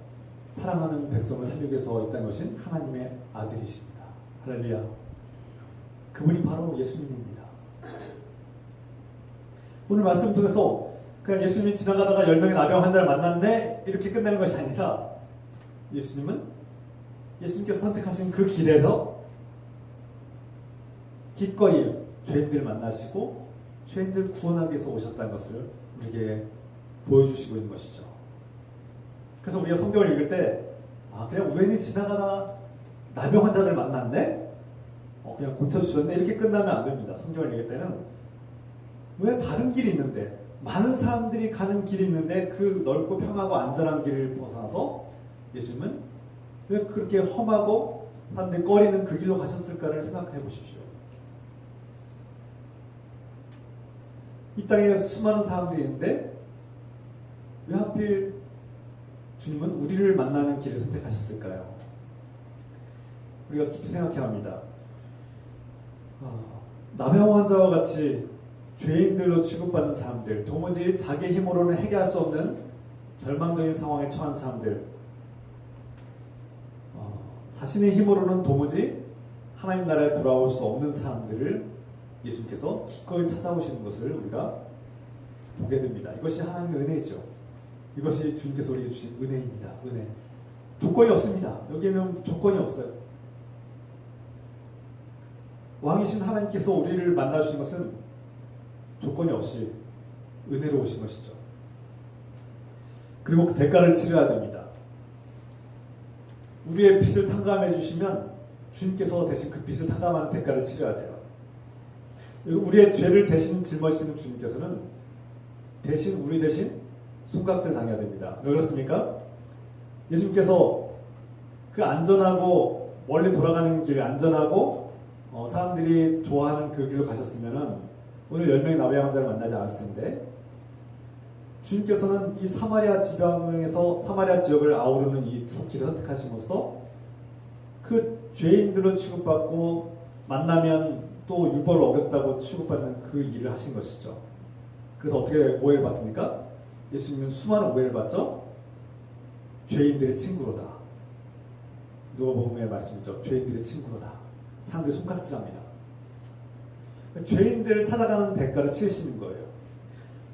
사랑하는 백성을 살리기 위해서 이 땅에 오신 하나님의 아들이십니다. 할렐루야. 그분이 바로 예수님입니다. 오늘 말씀 통해서 그냥 예수님이 지나가다가 10명의 나병 환자를 만났는데 이렇게 끝나는 것이 아니라 예수님께서 선택하신 그 길에서 기꺼이 죄인들을 만나시고 죄인들 구원하기 위해서 오셨다는 것을 우리에게 보여주시고 있는 것이죠. 그래서 우리가 성경을 읽을 때 그냥 우연히 지나가다가 나병 환자들 만났네? 그냥 고쳐주셨네? 이렇게 끝나면 안 됩니다. 성경을 읽을 때는 왜 다른 길이 있는데 많은 사람들이 가는 길이 있는데 그 넓고 평하고 안전한 길을 벗어나서 예수님은 왜 그렇게 험하고 사람들이 꺼리는 그 길로 가셨을까를 생각해 보십시오. 이 땅에 수많은 사람들이 있는데 왜 하필 주님은 우리를 만나는 길을 선택하셨을까요? 우리가 깊이 생각해야 합니다. 나병 환자와 같이 죄인들로 취급받는 사람들, 도무지 자기 힘으로는 해결할 수 없는 절망적인 상황에 처한 사람들, 자신의 힘으로는 도무지 하나님 나라에 돌아올 수 없는 사람들을 예수님께서 기꺼이 찾아오시는 것을 우리가 보게 됩니다. 이것이 하나님의 은혜죠. 이것이 주님께서 우리에게 주신 은혜입니다. 은혜. 조건이 없습니다. 여기에는 조건이 없어요. 왕이신 하나님께서 우리를 만나주신 것은 조건이 없이 은혜로 오신 것이죠. 그리고 그 대가를 치러야 됩니다. 우리의 빚을 탕감해 주시면 주님께서 대신 그 빚을 탕감하는 대가를 치러야 돼요. 우리의 죄를 대신 짊어지는 주님께서는 우리 대신 손각질 당해야 됩니다. 왜 그렇습니까? 예수님께서 그 안전하고 멀리 돌아가는 길, 안전하고 사람들이 좋아하는 그 길로 가셨으면 오늘 10명의 나병 환자를 만나지 않았을 텐데, 주님께서는 이 사마리아 지방에서 사마리아 지역을 아우르는 이 길을 선택하심으로써 그 죄인들로 취급받고 만나면 또 율법을 어겼다고 취급받는 그 일을 하신 것이죠. 그래서 어떻게 오해를 받습니까? 예수님은 수많은 오해를 받죠. 죄인들의 친구로다. 누가복음의 말씀이죠. 죄인들의 친구로다. 사람들이 손가락질합니다. 죄인들을 찾아가는 대가를 치르시는 거예요.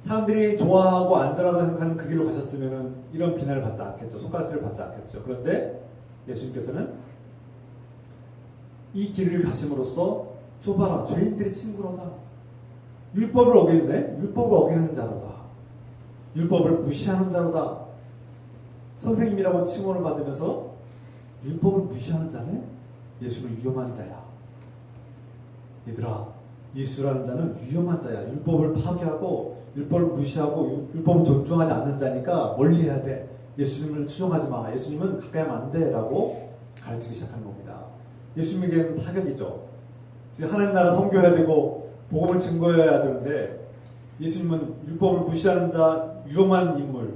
사람들이 좋아하고 안전하다고 생각하는 그 길로 가셨으면 이런 비난을 받지 않겠죠. 손가락질을 받지 않겠죠. 그런데 예수님께서는 이 길을 가심으로써 좁아라. 죄인들의 친구로다. 율법을 어기네. 율법을 어기는 자로다. 율법을 무시하는 자로다. 선생님이라고 칭호를 받으면서 율법을 무시하는 자는 예수는 위험한 자야. 얘들아, 예수라는 자는 위험한 자야. 율법을 파괴하고 율법을 무시하고 율법을 존중하지 않는 자니까 멀리해야 돼. 예수님을 추종하지 마. 예수님은 가까이 하면 안 돼. 라고 가르치기 시작한 겁니다. 예수님에게는 타격이죠. 지금 하나님 나라 선교해야 되고 복음을 증거해야 되는데 예수님은 율법을 무시하는 자, 위험한 인물,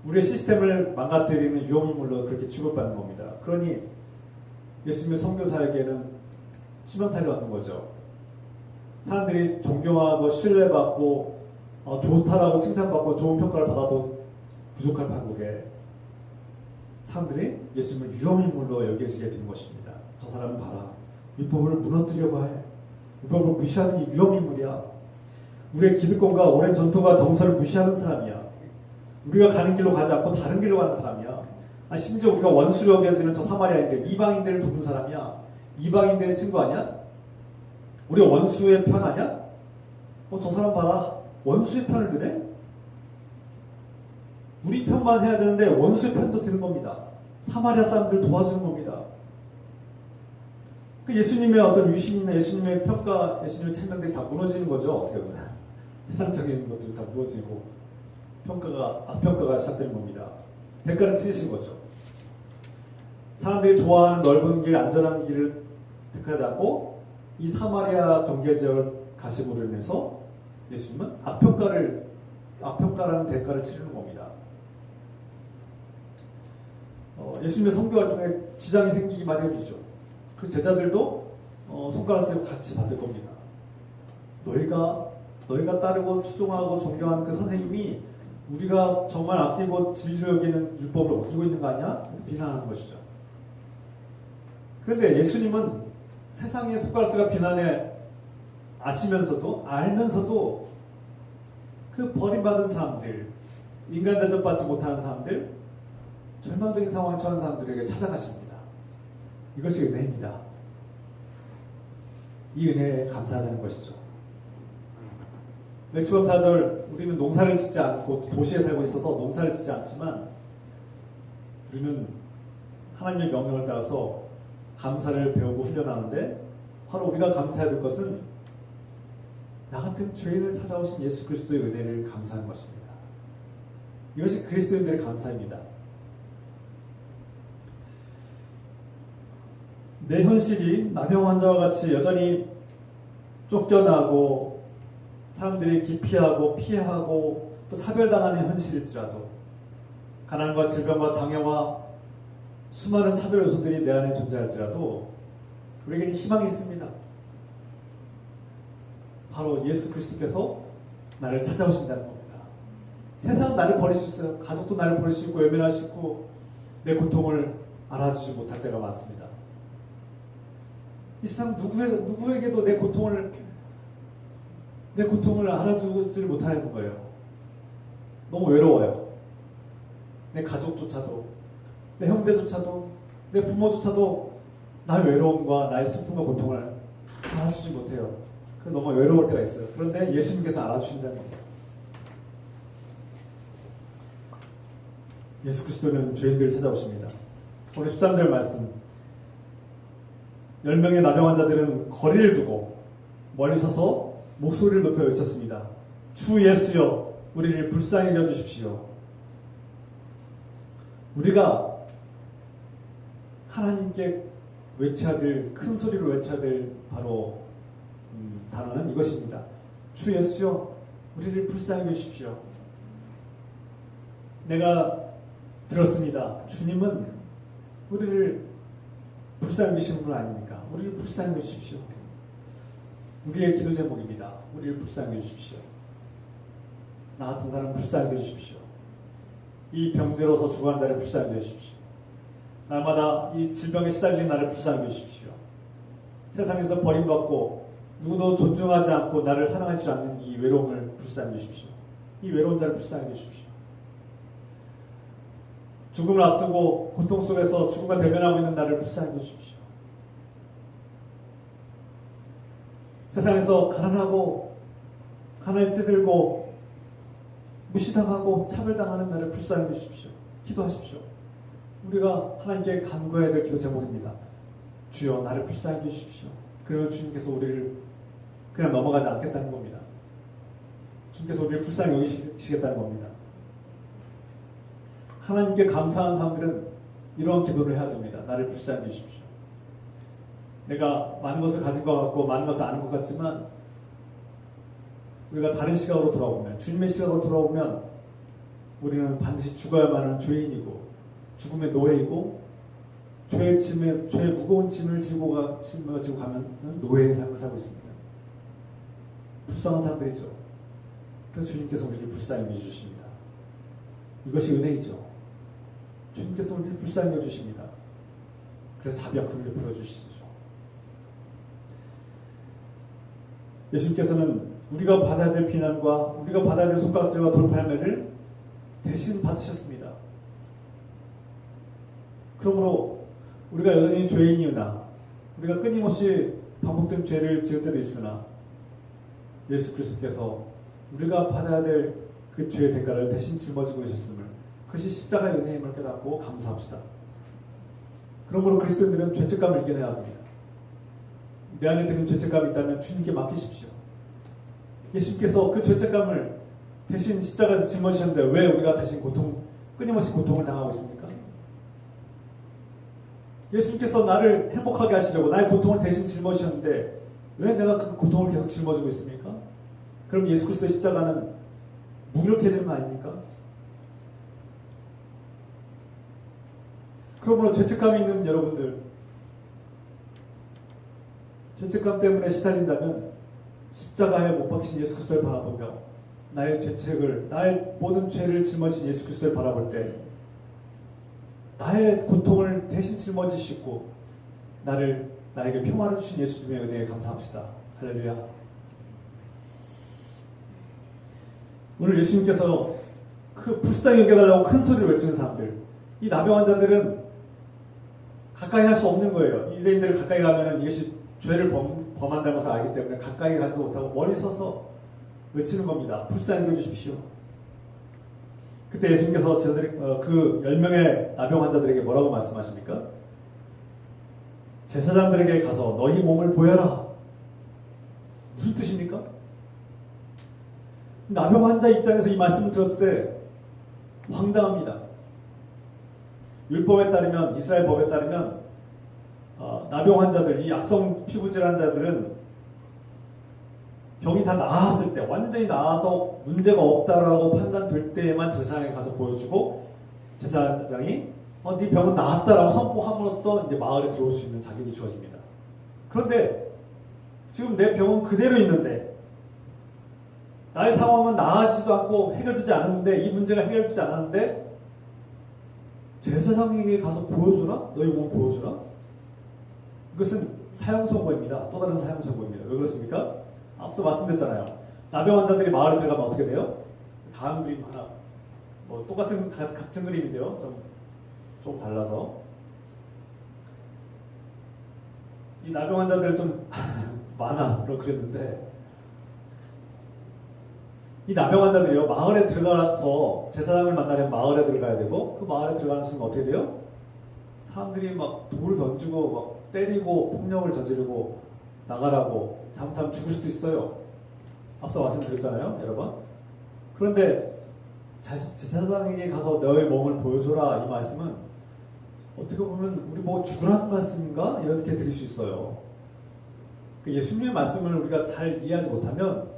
우리의 시스템을 망가뜨리는 위험 인물로 그렇게 취급받는 겁니다. 그러니 예수님의 선교 사역에는 치명타를 받는 거죠. 사람들이 존경하고 신뢰받고 좋다라고 칭찬받고 좋은 평가를 받아도 부족한 판국에 사람들이 예수님을 위험 인물로 여겨지게 된 것입니다. 저 사람은 봐라. 율법을 무너뜨리려고 해. 율법을 무시하는 이 위험 인물이야. 우리의 기득권과 오랜 전통과 정서를 무시하는 사람이야. 우리가 가는 길로 가지 않고 다른 길로 가는 사람이야. 심지어 우리가 원수로 여겨지는 저 사마리아인들, 이방인들을 돕는 사람이야. 이방인들의 친구 아니야? 우리 원수의 편 아니야? 저 사람 봐라. 원수의 편을 드네? 우리 편만 해야 되는데 원수의 편도 드는 겁니다. 사마리아 사람들 도와주는 겁니다. 그 예수님의 어떤 유신이나 예수님의 평가, 예수님의 책망들이 다 무너지는 거죠. 어떻게 보면. 세상적인 것들이 다 무너지고 악평가가 시작되는 겁니다. 대가를 치르신 거죠. 사람들이 좋아하는 넓은 길, 안전한 길을 택하지 않고 이 사마리아 경계 지역을 가심으로 인해서 예수님은 악평가라는 대가를 치르는 겁니다. 예수님의 선교 활동에 지장이 생기기 마련이죠. 그 제자들도 손가락질 같이 받을 겁니다. 너희가 따르고 추종하고 존경하는 그 선생님이 우리가 정말 아끼고 진리로 여기는 율법을 어기고 있는 거 아니야? 비난하는 것이죠. 그런데 예수님은 세상의 손가락질과 비난에 알면서도 그 버림받은 사람들, 인간 대접받지 못하는 사람들, 절망적인 상황에 처한 사람들에게 찾아가십니다. 이것이 은혜입니다. 이 은혜에 감사하자는 것이죠. 맥주감사절 우리는 농사를 짓지 않고 도시에 살고 있어서 농사를 짓지 않지만 우리는 하나님의 명령을 따라서 감사를 배우고 훈련하는데 바로 우리가 감사해야 될 것은 나 같은 죄인을 찾아오신 예수 그리스도의 은혜를 감사하는 것입니다. 이것이 그리스도인들의 감사입니다. 내 현실이 나병 환자와 같이 여전히 쫓겨나고 사람들이 기피하고 피하고 또 차별당하는 현실일지라도 가난과 질병과 장애와 수많은 차별 요소들이 내 안에 존재할지라도 우리에게는 희망이 있습니다. 바로 예수 그리스도께서 나를 찾아오신다는 겁니다. 세상은 나를 버릴 수 있어요. 가족도 나를 버릴 수 있고 외면할 수 있고 내 고통을 알아주지 못할 때가 많습니다. 이 세상 누구에게도 내 고통을 알아주지를 못하는 거예요. 너무 외로워요. 내 가족조차도, 내 형제조차도, 내 부모조차도 나의 외로움과 나의 슬픔과 고통을 알아주지 못해요. 그래서 너무 외로울 때가 있어요. 그런데 예수님께서 알아주신다는 겁니다. 예수 그리스도는 죄인들을 찾아오십니다. 오늘 13절 말씀 10명의 나병 환자들은 거리를 두고 멀리 서서 목소리를 높여 외쳤습니다. 주 예수여 우리를 불쌍히 여주십시오. 우리가 하나님께 외쳐야 될, 큰 소리로 외쳐야 될 바로 단어는 이것입니다. 주 예수여 우리를 불쌍히 여주십시오. 내가 들었습니다. 주님은 우리를 불쌍히 여기시는 분 아닙니까? 우리를 불쌍히 여주십시오. 우리의 기도 제목입니다. 우리를 불쌍히 여주십시오. 나 같은 사람 불쌍히 여주십시오. 이 병들어서 죽어가는 자를 불쌍히 여주십시오. 날마다 이 질병에 시달리는 나를 불쌍히 여주십시오. 세상에서 버림받고 누구도 존중하지 않고 나를 사랑해주지 않는 이 외로움을 불쌍히 여주십시오. 이 외로운 자를 불쌍히 여주십시오. 죽음을 앞두고 고통 속에서 죽음과 대면하고 있는 나를 불쌍히 여주십시오. 세상에서 가난에 찌들고 무시당하고 차별당하는 나를 불쌍히 해주십시오. 기도하십시오. 우리가 하나님께 간구해야 될 기도 제목입니다. 주여 나를 불쌍히 해주십시오. 그러면 주님께서 우리를 그냥 넘어가지 않겠다는 겁니다. 주님께서 우리를 불쌍히 여기시겠다는 겁니다. 하나님께 감사한 사람들은 이런 기도를 해야 됩니다. 나를 불쌍히 해주십시오. 내가 많은 것을 가진 것 같고 많은 것을 아는 것 같지만 우리가 다른 시각으로 돌아보면, 주님의 시각으로 돌아보면 우리는 반드시 죽어야만 하는 죄인이고 죽음의 노예이고 죄의 무거운 짐을 지고 가면 노예의 삶을 살고 있습니다. 불쌍한 사람들이죠. 그래서 주님께서 우리를 불쌍히 여겨주십니다. 이것이 은혜이죠. 주님께서 우리를 불쌍히 여겨주십니다. 그래서 자비와 긍휼을 베풀어주시죠. 예수님께서는 우리가 받아야 될 비난과 우리가 받아야 될 손가락질과 돌팔매를 대신 받으셨습니다. 그러므로 우리가 여전히 죄인이나 우리가 끊임없이 반복된 죄를 지을 때도 있으나 예수 그리스도께서 우리가 받아야 될 그 죄의 대가를 대신 짊어지고 계셨음을, 그것이 십자가의 은혜임을 깨닫고 감사합시다. 그러므로 그리스도인들은 죄책감을 이겨내야 합니다. 내 안에 드는 죄책감이 있다면 주님께 맡기십시오. 예수님께서 그 죄책감을 대신 십자가에서 짊어지셨는데 왜 우리가 대신 끊임없이 고통을 당하고 있습니까? 예수님께서 나를 행복하게 하시려고 나의 고통을 대신 짊어지셨는데 왜 내가 그 고통을 계속 짊어지고 있습니까? 그럼 예수 그리스도의 십자가는 무력해지는 거 아닙니까? 그러므로 죄책감이 있는 여러분들, 죄책감 때문에 시달린다면 십자가에 못 박히신 예수 그리스도를 바라보며 나의 죄책을, 나의 모든 죄를 짊어진 예수 그리스도를 바라볼 때 나의 고통을 대신 짊어지시고 나에게 평화를 주신 예수님의 은혜에 감사합시다. 할렐루야. 오늘 예수님께서 그 불쌍히 여겨달라고 큰 소리를 외치는 사람들, 이 나병 환자들은 가까이 할 수 없는 거예요. 유대인들을 가까이 가면은 이것이 죄를 범한다는 것을 알기 때문에 가까이 가지도 못하고 멀리 서서 외치는 겁니다. 불쌍히 여겨주십시오. 그때 예수님께서 그 10명의 나병 환자들에게 뭐라고 말씀하십니까? 제사장들에게 가서 너희 몸을 보여라. 무슨 뜻입니까? 나병 환자 입장에서 이 말씀을 들었을 때 황당합니다. 율법에 따르면, 이스라엘 법에 따르면 나병 환자들, 이 악성 피부 질환자들은 병이 다 나았을 때, 완전히 나아서 문제가 없다라고 판단될 때에만 제사장에 가서 보여주고 제사장이 네 병은 나았다라고 선포함으로써 이제 마을에 들어올 수 있는 자격이 주어집니다. 그런데 지금 내 병은 그대로 있는데 나의 상황은 나아지도 않고 해결되지 않았는데, 이 문제가 해결되지 않았는데 제사장에게 가서 보여주나? 너희 몸 보여주나? 이것은 사형선고입니다. 또 다른 사형선고입니다. 왜 그렇습니까? 앞서 말씀드렸잖아요. 나병 환자들이 마을에 들어가면 어떻게 돼요? 다음 그림 하나, 같은 그림인데요. 좀 달라서. 이 나병 환자들 좀 만화로 그렸는데, 이 나병 환자들이요, 마을에 들어가서 제사장을 만나려면 마을에 들어가야 되고, 그 마을에 들어가는 순간 어떻게 돼요? 사람들이 막 돌을 던지고 막 때리고 폭력을 저지르고 나가라고, 잘못하면 죽을 수도 있어요. 앞서 말씀드렸잖아요, 여러분. 그런데 제사장에게 가서 너의 몸을 보여줘라, 이 말씀은 어떻게 보면 우리 보고 죽으라는 말씀인가? 이렇게 들릴 수 있어요. 예수님의 말씀을 우리가 잘 이해하지 못하면,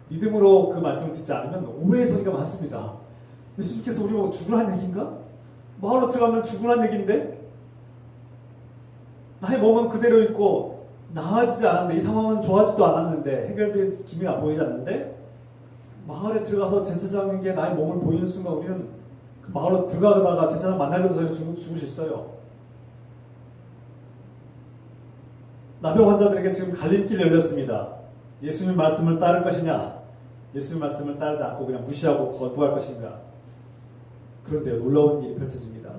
믿음으로 그 말씀을 듣지 않으면 오해의 소리가 많습니다. 예수님께서 우리 보고 죽으라는 얘기인가? 마을로 들어가면 죽으라는 얘기인데, 나의 몸은 그대로 있고 나아지지 않았는데, 이 상황은 좋아지도 않았는데, 해결될 기미가 보이지 않는데, 마을에 들어가서 제사장에게 나의 몸을 보이는 순간 우리는 그 마을로 들어가다가 제사장 만나기도 전에 죽을 수 있어요. 나병 환자들에게 지금 갈림길이 열렸습니다. 예수님 말씀을 따를 것이냐, 예수님 말씀을 따르지 않고 그냥 무시하고 거부할 것인가. 그런데 놀라운 일이 펼쳐집니다.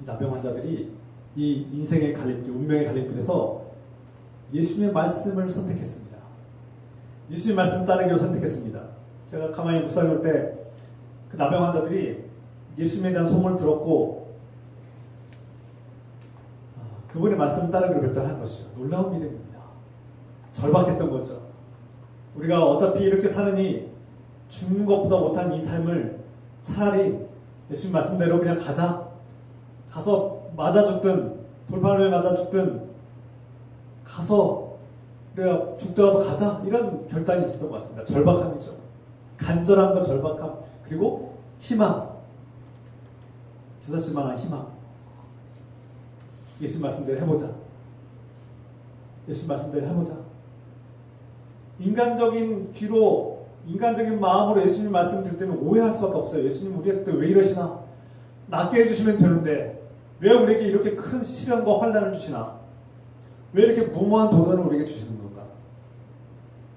이 나병 환자들이 이 인생의 갈림길, 운명의 갈림길에서 예수님의 말씀을 선택했습니다. 예수님의 말씀 따르기로 선택했습니다. 제가 가만히 묵상해 볼 때 그 나병 환자들이 예수님에 대한 소문을 들었고 그분의 말씀을 따르기로 결단한 것이죠. 놀라운 믿음입니다. 절박했던 거죠. 우리가 어차피 이렇게 사느니 죽는 것보다 못한 이 삶을 차라리 예수님 말씀대로 그냥 가자. 가서 맞아 죽든 돌팔매에 맞아 죽든 가서 그래 죽더라도 가자. 이런 결단이 있었던 것 같습니다. 절박함이죠. 간절함과 절박함 그리고 희망. 겨자씨만한 희망. 예수님 말씀대로 해보자. 예수님 말씀대로 해보자. 인간적인 귀로 인간적인 마음으로 예수님 말씀 들을 때는 오해할 수밖에 없어요. 예수님 우리한테 왜 이러시나? 낫게 해주시면 되는데 왜 우리에게 이렇게 큰 시련과 환난을 주시나? 왜 이렇게 무모한 도전을 우리에게 주시는 건가?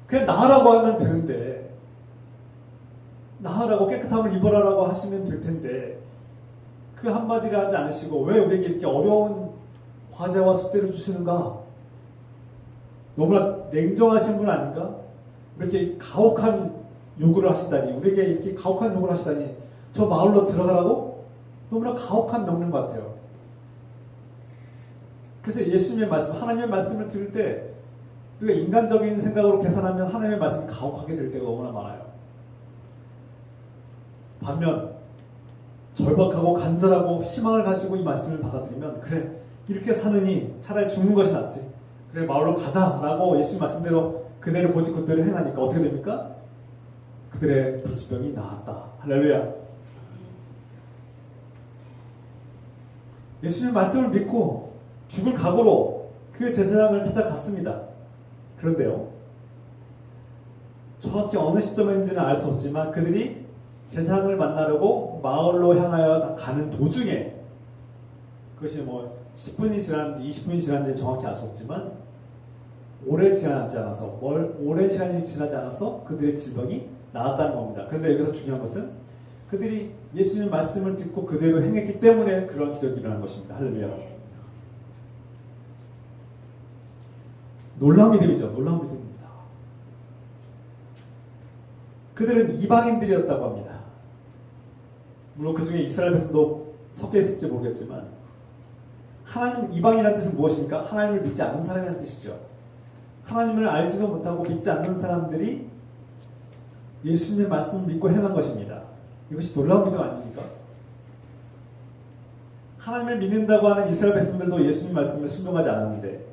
그냥 나으라고 하면 되는데 나으라고 깨끗함을 입어라라고 하시면 될 텐데 그 한마디를 하지 않으시고 왜 우리에게 이렇게 어려운 과제와 숙제를 주시는가? 너무나 냉정하신 분 아닌가? 이렇게 가혹한 요구를 하시다니 우리에게 이렇게 가혹한 요구를 하시다니 저 마을로 들어가라고? 너무나 가혹한 명령 같아요. 그래서 예수님의 말씀, 하나님의 말씀을 들을 때 우리가 인간적인 생각으로 계산하면 하나님의 말씀이 가혹하게 될 때가 너무나 많아요. 반면 절박하고 간절하고 희망을 가지고 이 말씀을 받아들이면 그래 이렇게 사느니 차라리 죽는 것이 낫지. 그래 마을로 가자라고 예수님 말씀대로 그대로 보지 그대로 행하니까 어떻게 됩니까? 그들의 불치병이 나았다. 할렐루야. 예수님 말씀을 믿고 죽을 각오로 그 제사장을 찾아갔습니다. 그런데요, 정확히 어느 시점인지는 알 수 없지만 그들이 제사장을 만나려고 마을로 향하여 가는 도중에 그것이 뭐 10분이 지났는지 20분이 지났는지 정확히 알 수 없지만 오래 지나지 않아서 오랜 시간이 지나지 않아서 그들의 질병이 나았다는 겁니다. 그런데 여기서 중요한 것은 그들이 예수님의 말씀을 듣고 그대로 행했기 때문에 그런 기적이 일어난 것입니다. 할렐루야. 놀라운 믿음이죠. 놀라운 믿음입니다. 그들은 이방인들이었다고 합니다. 물론 그 중에 이스라엘 백성도 섞여 있을지 모르겠지만 하나님 이방이라는 뜻은 무엇입니까? 하나님을 믿지 않는 사람이라는 뜻이죠. 하나님을 알지도 못하고 믿지 않는 사람들이 예수님의 말씀을 믿고 행한 것입니다. 이것이 놀라운 믿음 아닙니까? 하나님을 믿는다고 하는 이스라엘 백성들도 예수님 말씀을 순종하지 않았는데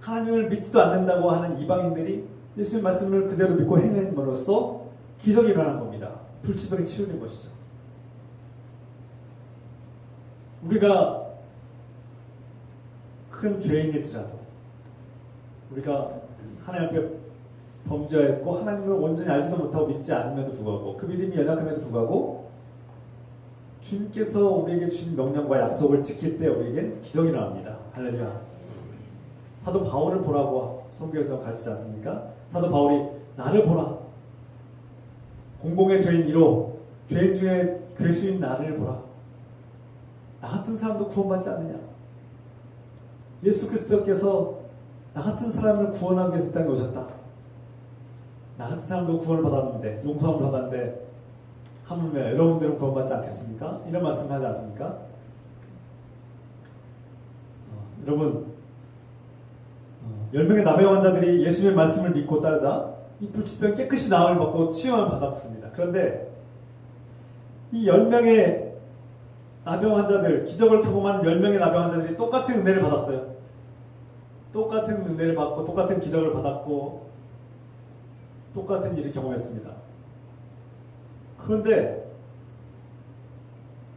하나님을 믿지도 않는다고 하는 이방인들이 예수님 말씀을 그대로 믿고 행함으로써 기적이 일어난 겁니다. 불치병이 치유된 것이죠. 우리가 큰 죄인일지라도 우리가 하나님 앞에 범죄했고 하나님을 온전히 알지도 못하고 믿지 않음에도 불구하고 그 믿음이 연약함에도 불구하고 주님께서 우리에게 주신 명령과 약속을 지킬 때 우리에겐 기적이 일어납니다. 할렐루야. 사도 바울을 보라고 성경에서 가르치지 않습니까? 사도 바울이 나를 보라. 공공의 죄인 1호 죄인 중에 괴수인 나를 보라. 나 같은 사람도 구원받지 않느냐. 예수 그리스도께서 나 같은 사람을 구원하기 위해서 땅에 오셨다. 나 같은 사람도 구원을 받았는데 용서함을 받았는데 하물며 여러분들은 구원받지 않겠습니까? 이런 말씀을 하지 않습니까? 여러분 10명의 나병 환자들이 예수님의 말씀을 믿고 따르자 이 불치병이 깨끗이 나음을 받고 치유함을 받았습니다. 그런데 이 10명의 나병 환자들, 기적을 경험한 10명의 나병 환자들이 똑같은 은혜를 받았어요. 똑같은 은혜를 받고 똑같은 기적을 받았고 똑같은 일을 경험했습니다. 그런데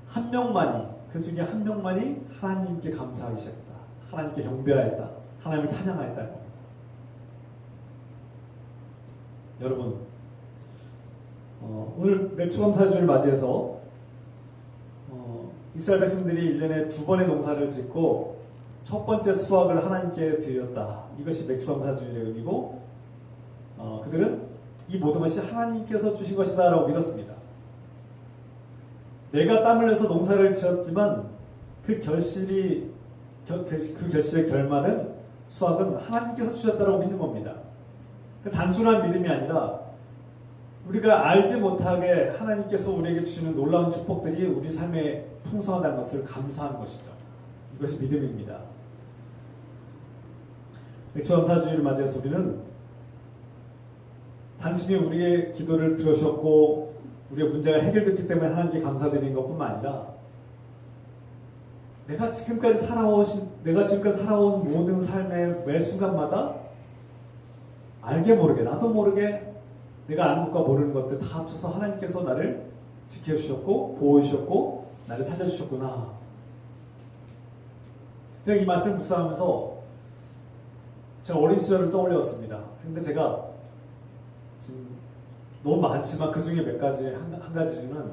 한 명만이, 그 중에 한 명만이 하나님께 감사하기 시작했다. 하나님께 경배하였다. 하나님을 찬양하였다는 겁니다. 여러분, 오늘 맥주감사주를 맞이해서 이스라엘 백성들이 1년에 2번의 농사를 짓고 첫 번째 수확을 하나님께 드렸다. 이것이 맥주감사주의 의미고 그들은 이 모든 것이 하나님께서 주신 것이다 라고 믿었습니다. 내가 땀을 내서 농사를 지었지만 그 결실의 결말은 수확은 하나님께서 주셨다고 믿는 겁니다. 단순한 믿음이 아니라 우리가 알지 못하게 하나님께서 우리에게 주시는 놀라운 축복들이 우리 삶에 풍성하다는 것을 감사하는 것이죠. 이것이 믿음입니다. 추감사주의를 맞이해서 우리는 단순히 우리의 기도를 들어주셨고 우리의 문제가 해결됐기 때문에 하나님께 감사드리는 것뿐만 아니라 내가 지금까지 살아온 모든 삶의 매 순간마다 알게 모르게 나도 모르게 내가 아는 것과 모르는 것들 다 합쳐서 하나님께서 나를 지켜주셨고 보호해주셨고 나를 살려주셨구나. 제가 이 말씀을 묵상하면서 제가 어린 시절을 떠올렸습니다. 그런데 제가 지금 너무 많지만 그 중에 몇 가지 한 가지는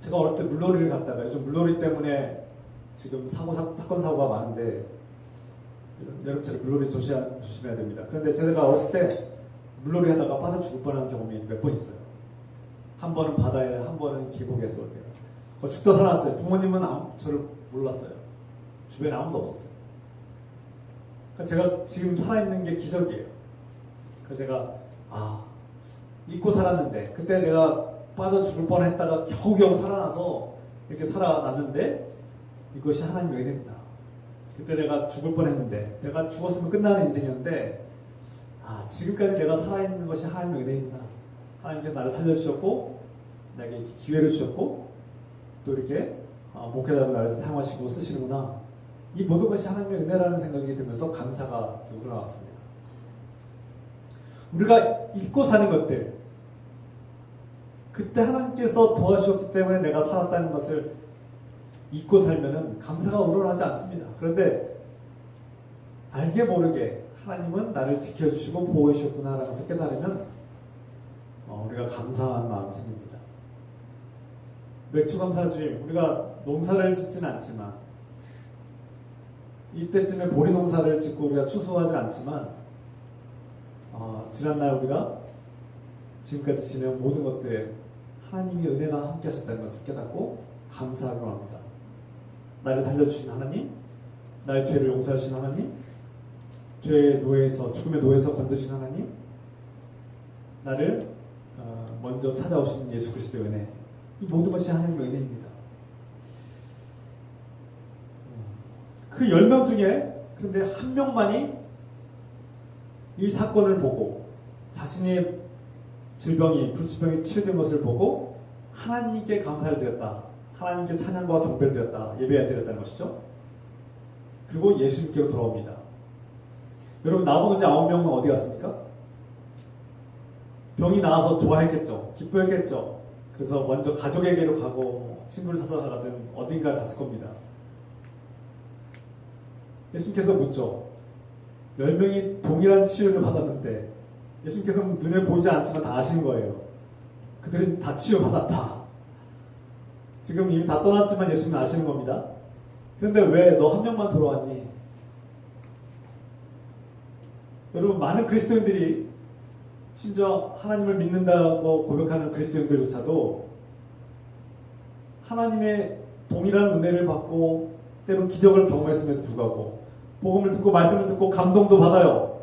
제가 어렸을 때 물놀이를 갔다가 요즘 물놀이 때문에 지금 사건 사고가 많은데 여름철에 물놀이 조심해야 됩니다. 그런데 제가 어렸을 때 물놀이 하다가 빠져 죽을 뻔한 경험이 몇 번 있어요. 한 번은 바다에, 한 번은 계곡에서 죽다 살아났어요. 부모님은 저를 몰랐어요. 주변에 아무도 없었어요. 그러니까 제가 지금 살아있는 게 기적이에요. 그래서 제가 잊고 살았는데 그때 내가 빠져 죽을 뻔했다가 겨우겨우 살아나서 이렇게 살아났는데 이것이 하나님의 은혜입니다. 그때 내가 죽을 뻔했는데 내가 죽었으면 끝나는 인생이었는데 지금까지 내가 살아있는 것이 하나님의 은혜입니다. 하나님께서 나를 살려주셨고 나에게 기회를 주셨고 또 이렇게 목회자로 나를 사용하시고 쓰시는구나. 이 모든 것이 하나님의 은혜라는 생각이 들면서 감사가 우러나왔습니다. 우리가 잊고 사는 것들 그때 하나님께서 도와주셨기 때문에 내가 살았다는 것을 잊고 살면은 감사가 우러나지 않습니다. 그런데 알게 모르게 하나님은 나를 지켜주시고 보호해주셨구나라는 것을 깨달으면 우리가 감사한 마음이 생깁니다. 맥주감사주의 우리가 농사를 짓지는 않지만 이때쯤에 보리 농사를 짓고 우리가 추수하지 않지만 지난날 우리가 지금까지 지낸 모든 것들에 하나님의 은혜가 함께 하셨다는 것을 깨닫고 감사하기로 합니다. 나를 살려주신 하나님, 나의 죄를 용서하신 하나님, 죄의 노예에서 죽음의 노예에서 건져주신 하나님, 나를 먼저 찾아오신 예수 그리스도의 은혜, 이 모든 것이 하나님의 은혜입니다. 그 10명 중에 그런데 한 명만이 이 사건을 보고 자신의 불치병이 치유된 것을 보고 하나님께 감사를 드렸다. 하나님께 찬양과 경배를 드렸다. 예배를 드렸다는 것이죠. 그리고 예수님께로 돌아옵니다. 여러분 나머지 9명은 어디 갔습니까? 병이 나와서 좋아했겠죠. 기뻐했겠죠. 그래서 먼저 가족에게로 가고 친구를 찾아가든 어딘가 갔을 겁니다. 예수님께서 묻죠. 10명이 동일한 치유를 받았는데 예수님께서는 눈에 보이지 않지만 다 아시는 거예요. 그들은 다 치유받았다. 지금 이미 다 떠났지만 예수님은 아시는 겁니다. 그런데 왜 너 한 명만 돌아왔니? 여러분 많은 그리스도인들이 심지어 하나님을 믿는다고 고백하는 그리스도인들조차도 하나님의 동일한 은혜를 받고 때론 기적을 경험했음에도 불구하고 복음을 듣고 말씀을 듣고 감동도 받아요.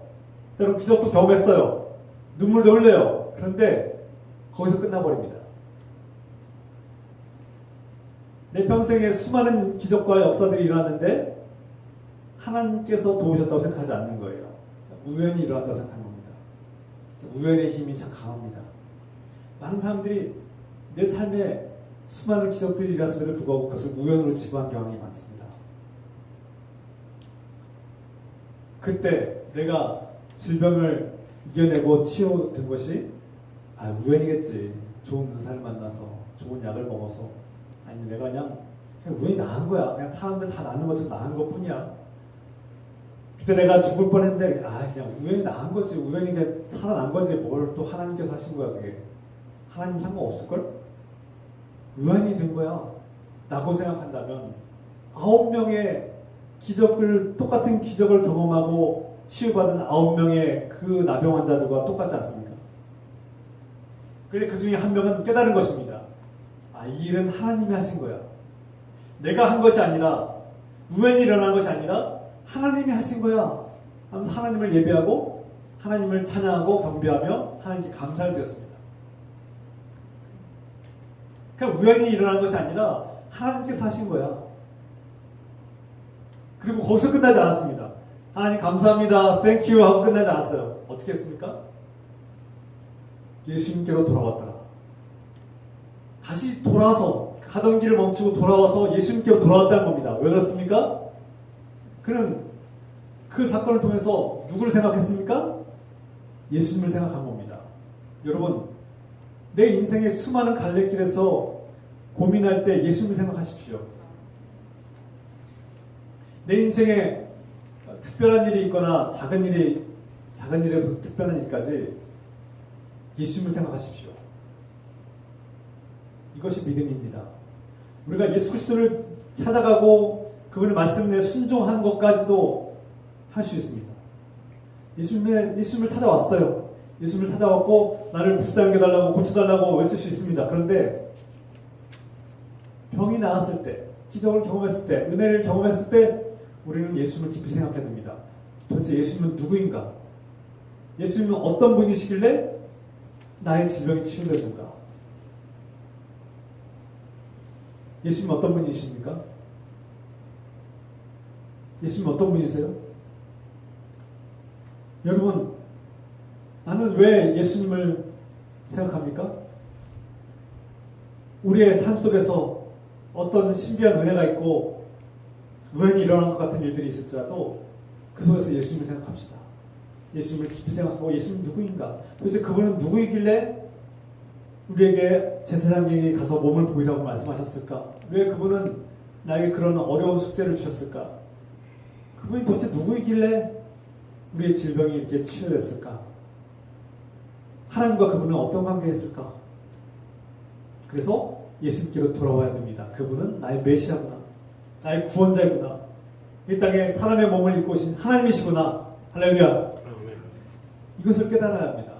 때론 기적도 경험했어요. 눈물도 흘려요. 그런데 거기서 끝나버립니다. 내 평생에 수많은 기적과 역사들이 일어났는데 하나님께서 도우셨다고 생각하지 않는 거예요. 우연히 일어났다고 생각하는 겁니다. 우연의 힘이 참 강합니다. 많은 사람들이 내 삶에 수많은 기적들이 일어났음에도 불구하고 그것을 우연으로 치부한 경향이 많습니다. 그때 내가 질병을 이겨내고 치유된 것이 우연이겠지. 좋은 의사를 만나서 좋은 약을 먹어서 아니 내가 그냥 우연히 나은 거야. 그냥 사람들 다 낫는 것처럼 나은 것 뿐이야. 그때 내가 죽을 뻔했는데 그냥 우연히 나은 거지. 우연히 그냥 살아난 거지. 뭘 또 하나님께서 하신 거야 그게. 하나님 상관없을걸? 우연히 된 거야 라고 생각한다면 9명의 똑같은 기적을 경험하고 치유받은 9명의 그 나병 환자들과 똑같지 않습니까? 그런데 그 중에 한 명은 깨달은 것입니다. 이 일은 하나님이 하신 거야. 내가 한 것이 아니라 우연히 일어난 것이 아니라 하나님이 하신 거야 하면서 하나님을 예배하고 하나님을 찬양하고 경배하며 하나님께 감사를 드렸습니다. 그러니까 우연히 일어난 것이 아니라 하나님께서 하신 거야. 그리고 거기서 끝나지 않았습니다. 하나님 감사합니다, 땡큐 하고 끝나지 않았어요. 어떻게 했습니까? 예수님께로 돌아왔더라. 다시 돌아와서 가던 길을 멈추고 돌아와서 예수님께로 돌아왔다는 겁니다. 왜 그렇습니까? 그는 그 사건을 통해서 누구를 생각했습니까? 예수님을 생각한 겁니다. 여러분, 내 인생의 수많은 갈래길에서 고민할 때 예수님을 생각하십시오. 내 인생에 특별한 일이 있거나 작은 일에부터 특별한 일까지 예수님을 생각하십시오. 이것이 믿음입니다. 우리가 예수 그리스도를 찾아가고 그분의 말씀에 순종한 것까지도 할 수 있습니다. 예수님을 찾아왔어요. 예수님을 찾아왔고 나를 불쌍하게 해달라고 고쳐달라고 외칠 수 있습니다. 그런데 병이 나았을 때, 기적을 경험했을 때, 은혜를 경험했을 때 우리는 예수님을 깊이 생각해야 됩니다. 도대체 예수님은 누구인가? 예수님은 어떤 분이시길래 나의 질병이 치유되는가? 예수님은 어떤 분이십니까? 예수님은 어떤 분이세요? 여러분, 나는 왜 예수님을 생각합니까? 우리의 삶 속에서 어떤 신비한 은혜가 있고 우연히 일어난 것 같은 일들이 있을지라도 그 속에서 예수님을 생각합시다. 예수님을 깊이 생각하고 예수님 누구인가? 도대체 그분은 누구이길래 우리에게 제사장에게 가서 몸을 보이라고 말씀하셨을까? 왜 그분은 나에게 그런 어려운 숙제를 주셨을까? 그분이 도대체 누구이길래 우리의 질병이 이렇게 치유됐을까? 하나님과 그분은 어떤 관계였을까? 그래서 예수님께로 돌아와야 됩니다. 그분은 나의 메시아구나. 나의 구원자이구나. 이 땅에 사람의 몸을 입고 오신 하나님이시구나. 할렐루야. 이것을 깨달아야 합니다.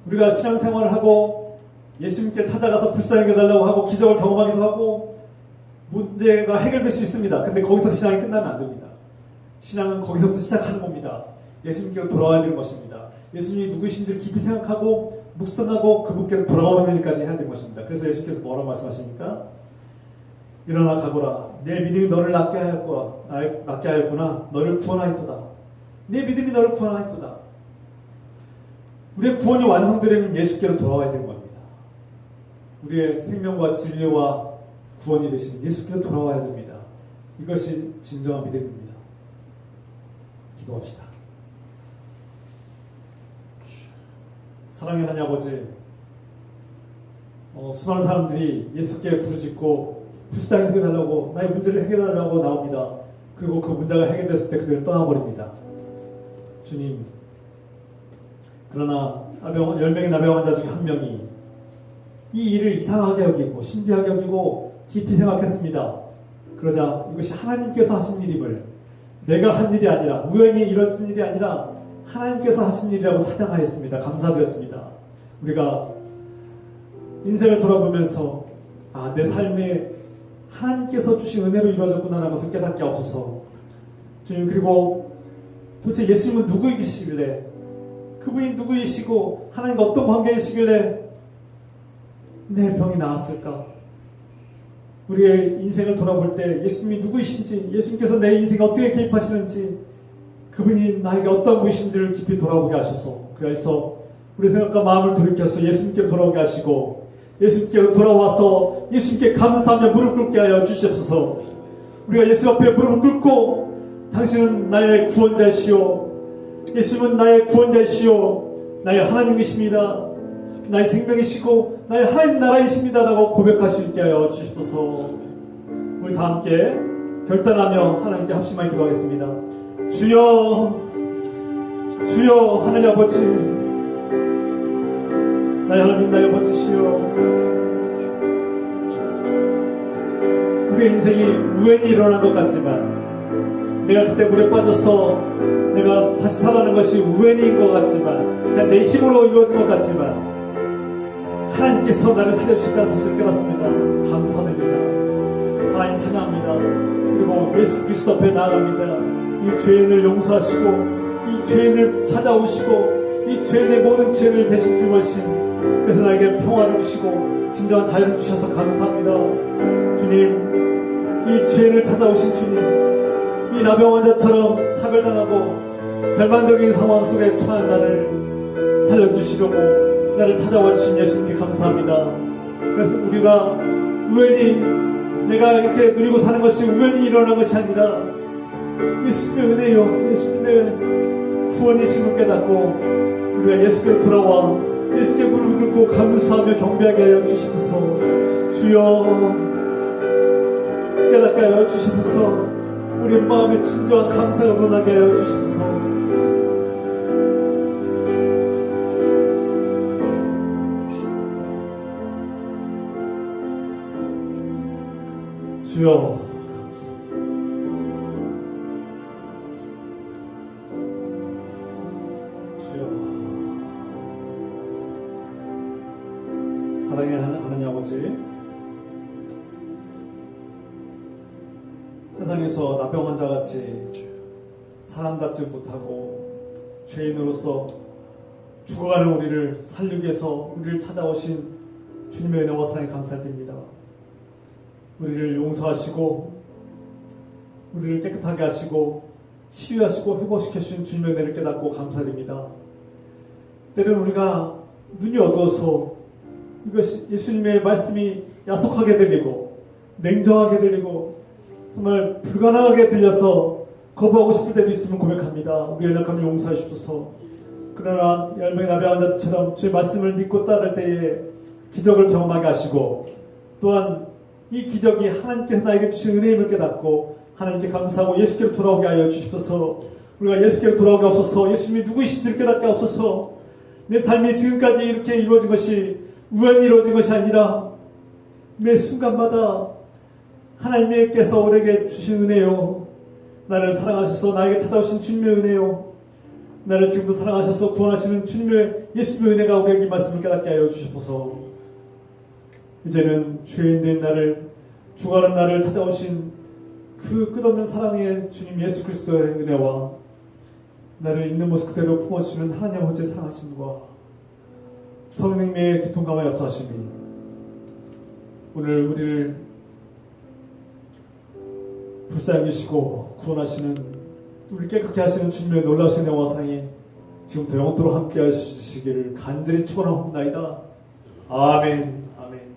우리가 신앙생활을 하고 예수님께 찾아가서 불쌍히 해달라고 하고 기적을 경험하기도 하고 문제가 해결될 수 있습니다. 근데 거기서 신앙이 끝나면 안 됩니다. 신앙은 거기서부터 시작하는 겁니다. 예수님께로 돌아와야 되는 것입니다. 예수님이 누구이신지를 깊이 생각하고 묵상하고 그분께로 돌아오는 일까지 해야 되는 것입니다. 그래서 예수님께서 뭐라고 말씀하십니까? 일어나 가거라. 내 믿음이 너를 낫게 하였구나. 너를 구원하였도다. 내 믿음이 너를 구원하였도다. 우리의 구원이 완성되려면 예수께로 돌아와야 되는 겁니다. 우리의 생명과 진리와 구원이 되신 예수께로 돌아와야 됩니다. 이것이 진정한 믿음입니다. 기도합시다. 사랑의 하나님 아버지, 수많은 사람들이 예수께 부르짖고 불쌍히 해결달라고 나의 문제를 해결달라고 나옵니다. 그리고 그 문제가 해결됐을 때 그들은 떠나버립니다. 주님, 그러나 10명의 나병 환자 중에 한 명이 이 일을 이상하게 여기고 신비하게 여기고 깊이 생각했습니다. 그러자 이것이 하나님께서 하신 일임을, 내가 한 일이 아니라 우연히 이뤄진 일이 아니라 하나님께서 하신 일이라고 찬양하였습니다. 감사드렸습니다. 우리가 인생을 돌아보면서 내 삶에 하나님께서 주신 은혜로 이루어졌구나라는 것을 깨닫게 하옵소서. 주님, 그리고 도대체 예수님은 누구이시길래, 그분이 누구이시고 하나님과 어떤 관계이시길래 내 병이 나았을까? 우리의 인생을 돌아볼 때 예수님이 누구이신지, 예수님께서 내 인생에 어떻게 개입하시는지, 그분이 나에게 어떤 분이신지를 깊이 돌아보게 하셔서, 그래서 우리 생각과 마음을 돌이켜서 예수님께로 돌아오게 하시고 예수님께로 돌아와서 예수님께 감사하며 무릎 꿇게 하여 주시옵소서. 우리가 예수 앞에 무릎을 꿇고 당신은 나의 구원자시오, 예수님은 나의 구원자시오, 나의 하나님이십니다, 나의 생명이시고 나의 하나님 나라이십니다 라고 고백할 수 있게 하여 주시옵소서. 우리 다 함께 결단하며 하나님께 합심하게 기도하겠습니다. 주여, 주여, 하나님 아버지, 나의 하나님, 나의 아버지시여, 우리의 인생이 우연히 일어난 것 같지만, 내가 그때 물에 빠져서 내가 다시 살아나는 것이 우연인 것 같지만, 그냥 내 힘으로 이루어진 것 같지만, 하나님께서 나를 살려주신다는 사실을 깨닫습니다. 감사드립니다. 하나님 찬양합니다. 그리고 예수 그리스도 앞에 나아갑니다. 이 죄인을 용서하시고 이 죄인을 찾아오시고 이 죄인의 모든 죄를 대신 짊으신, 그래서 나에게 평화를 주시고 진정한 자유를 주셔서 감사합니다. 주님, 이 죄인을 찾아오신 주님, 이 나병 환자처럼 차별당하고 절망적인 상황 속에 처한 나를 살려주시려고 나를 찾아와 주신 예수님께 감사합니다. 그래서 우리가 우연히 내가 이렇게 누리고 사는 것이 우연히 일어난 것이 아니라 예수님의 은혜요, 예수님의 구원이심을 깨닫고 우리가 예수께로 돌아와 예수께 무릎을 꿇고 감사하며 경배하게 하여 주시옵소서. 주여, 깨닫게 하여 주시옵소서. 우리 마음에 진정한 감사가 우러나게 하여 주시옵소서. 주여, 사랑의 하나님 아버지, 세상에서 나병 환자같이 사람답지 못하고 죄인으로서 죽어가는 우리를 살리기 위해서 우리를 찾아오신 주님의 은혜와 사랑에 감사드립니다. 우리를 용서하시고 우리를 깨끗하게 하시고 치유하시고 회복시켜 주신 주님의 은혜를 깨닫고 감사드립니다. 때로는 우리가 눈이 어두워서 이것이 예수님의 말씀이 야속하게 들리고 냉정하게 들리고 정말 불가능하게 들려서 거부하고 싶을 때도 있으면 고백합니다. 우리의 연약함을 용서해 주소서. 그러나 10명의 나병 환자들처럼 주의 말씀을 믿고 따를 때에 기적을 경험하게 하시고 또한 이 기적이 하나님께서 나에게 주신 은혜임을 깨닫고 하나님께 감사하고 예수께로 돌아오게 하여 주시옵소서. 우리가 예수께로 돌아오게 없어서 예수님이 누구이신지를 깨닫게 없어서 내 삶이 지금까지 이렇게 이루어진 것이 우연히 이루어진 것이 아니라 매 순간마다 하나님께서 우리에게 주신 은혜요, 나를 사랑하셔서 나에게 찾아오신 주님의 은혜요, 나를 지금도 사랑하셔서 구원하시는 주님의 예수님의 은혜가 우리에게 말씀을 깨닫게 하여 주시옵소서. 이제는 죄인된 나를, 죽어가는 나를 찾아오신 그 끝없는 사랑의 주님 예수 그리스도의 은혜와 나를 있는 모습 그대로 품어주시는 하나님 아버지의 사랑하심과 성령님의 교통감화 역사하심이 오늘 우리를 불쌍히 여기시고 구원하시는, 우리 깨끗게 하시는 주님의 놀라우신 은혜와 사랑이 지금부터 영원토록 함께 하시기를 간절히 축원하옵나이다. 아멘. 아멘.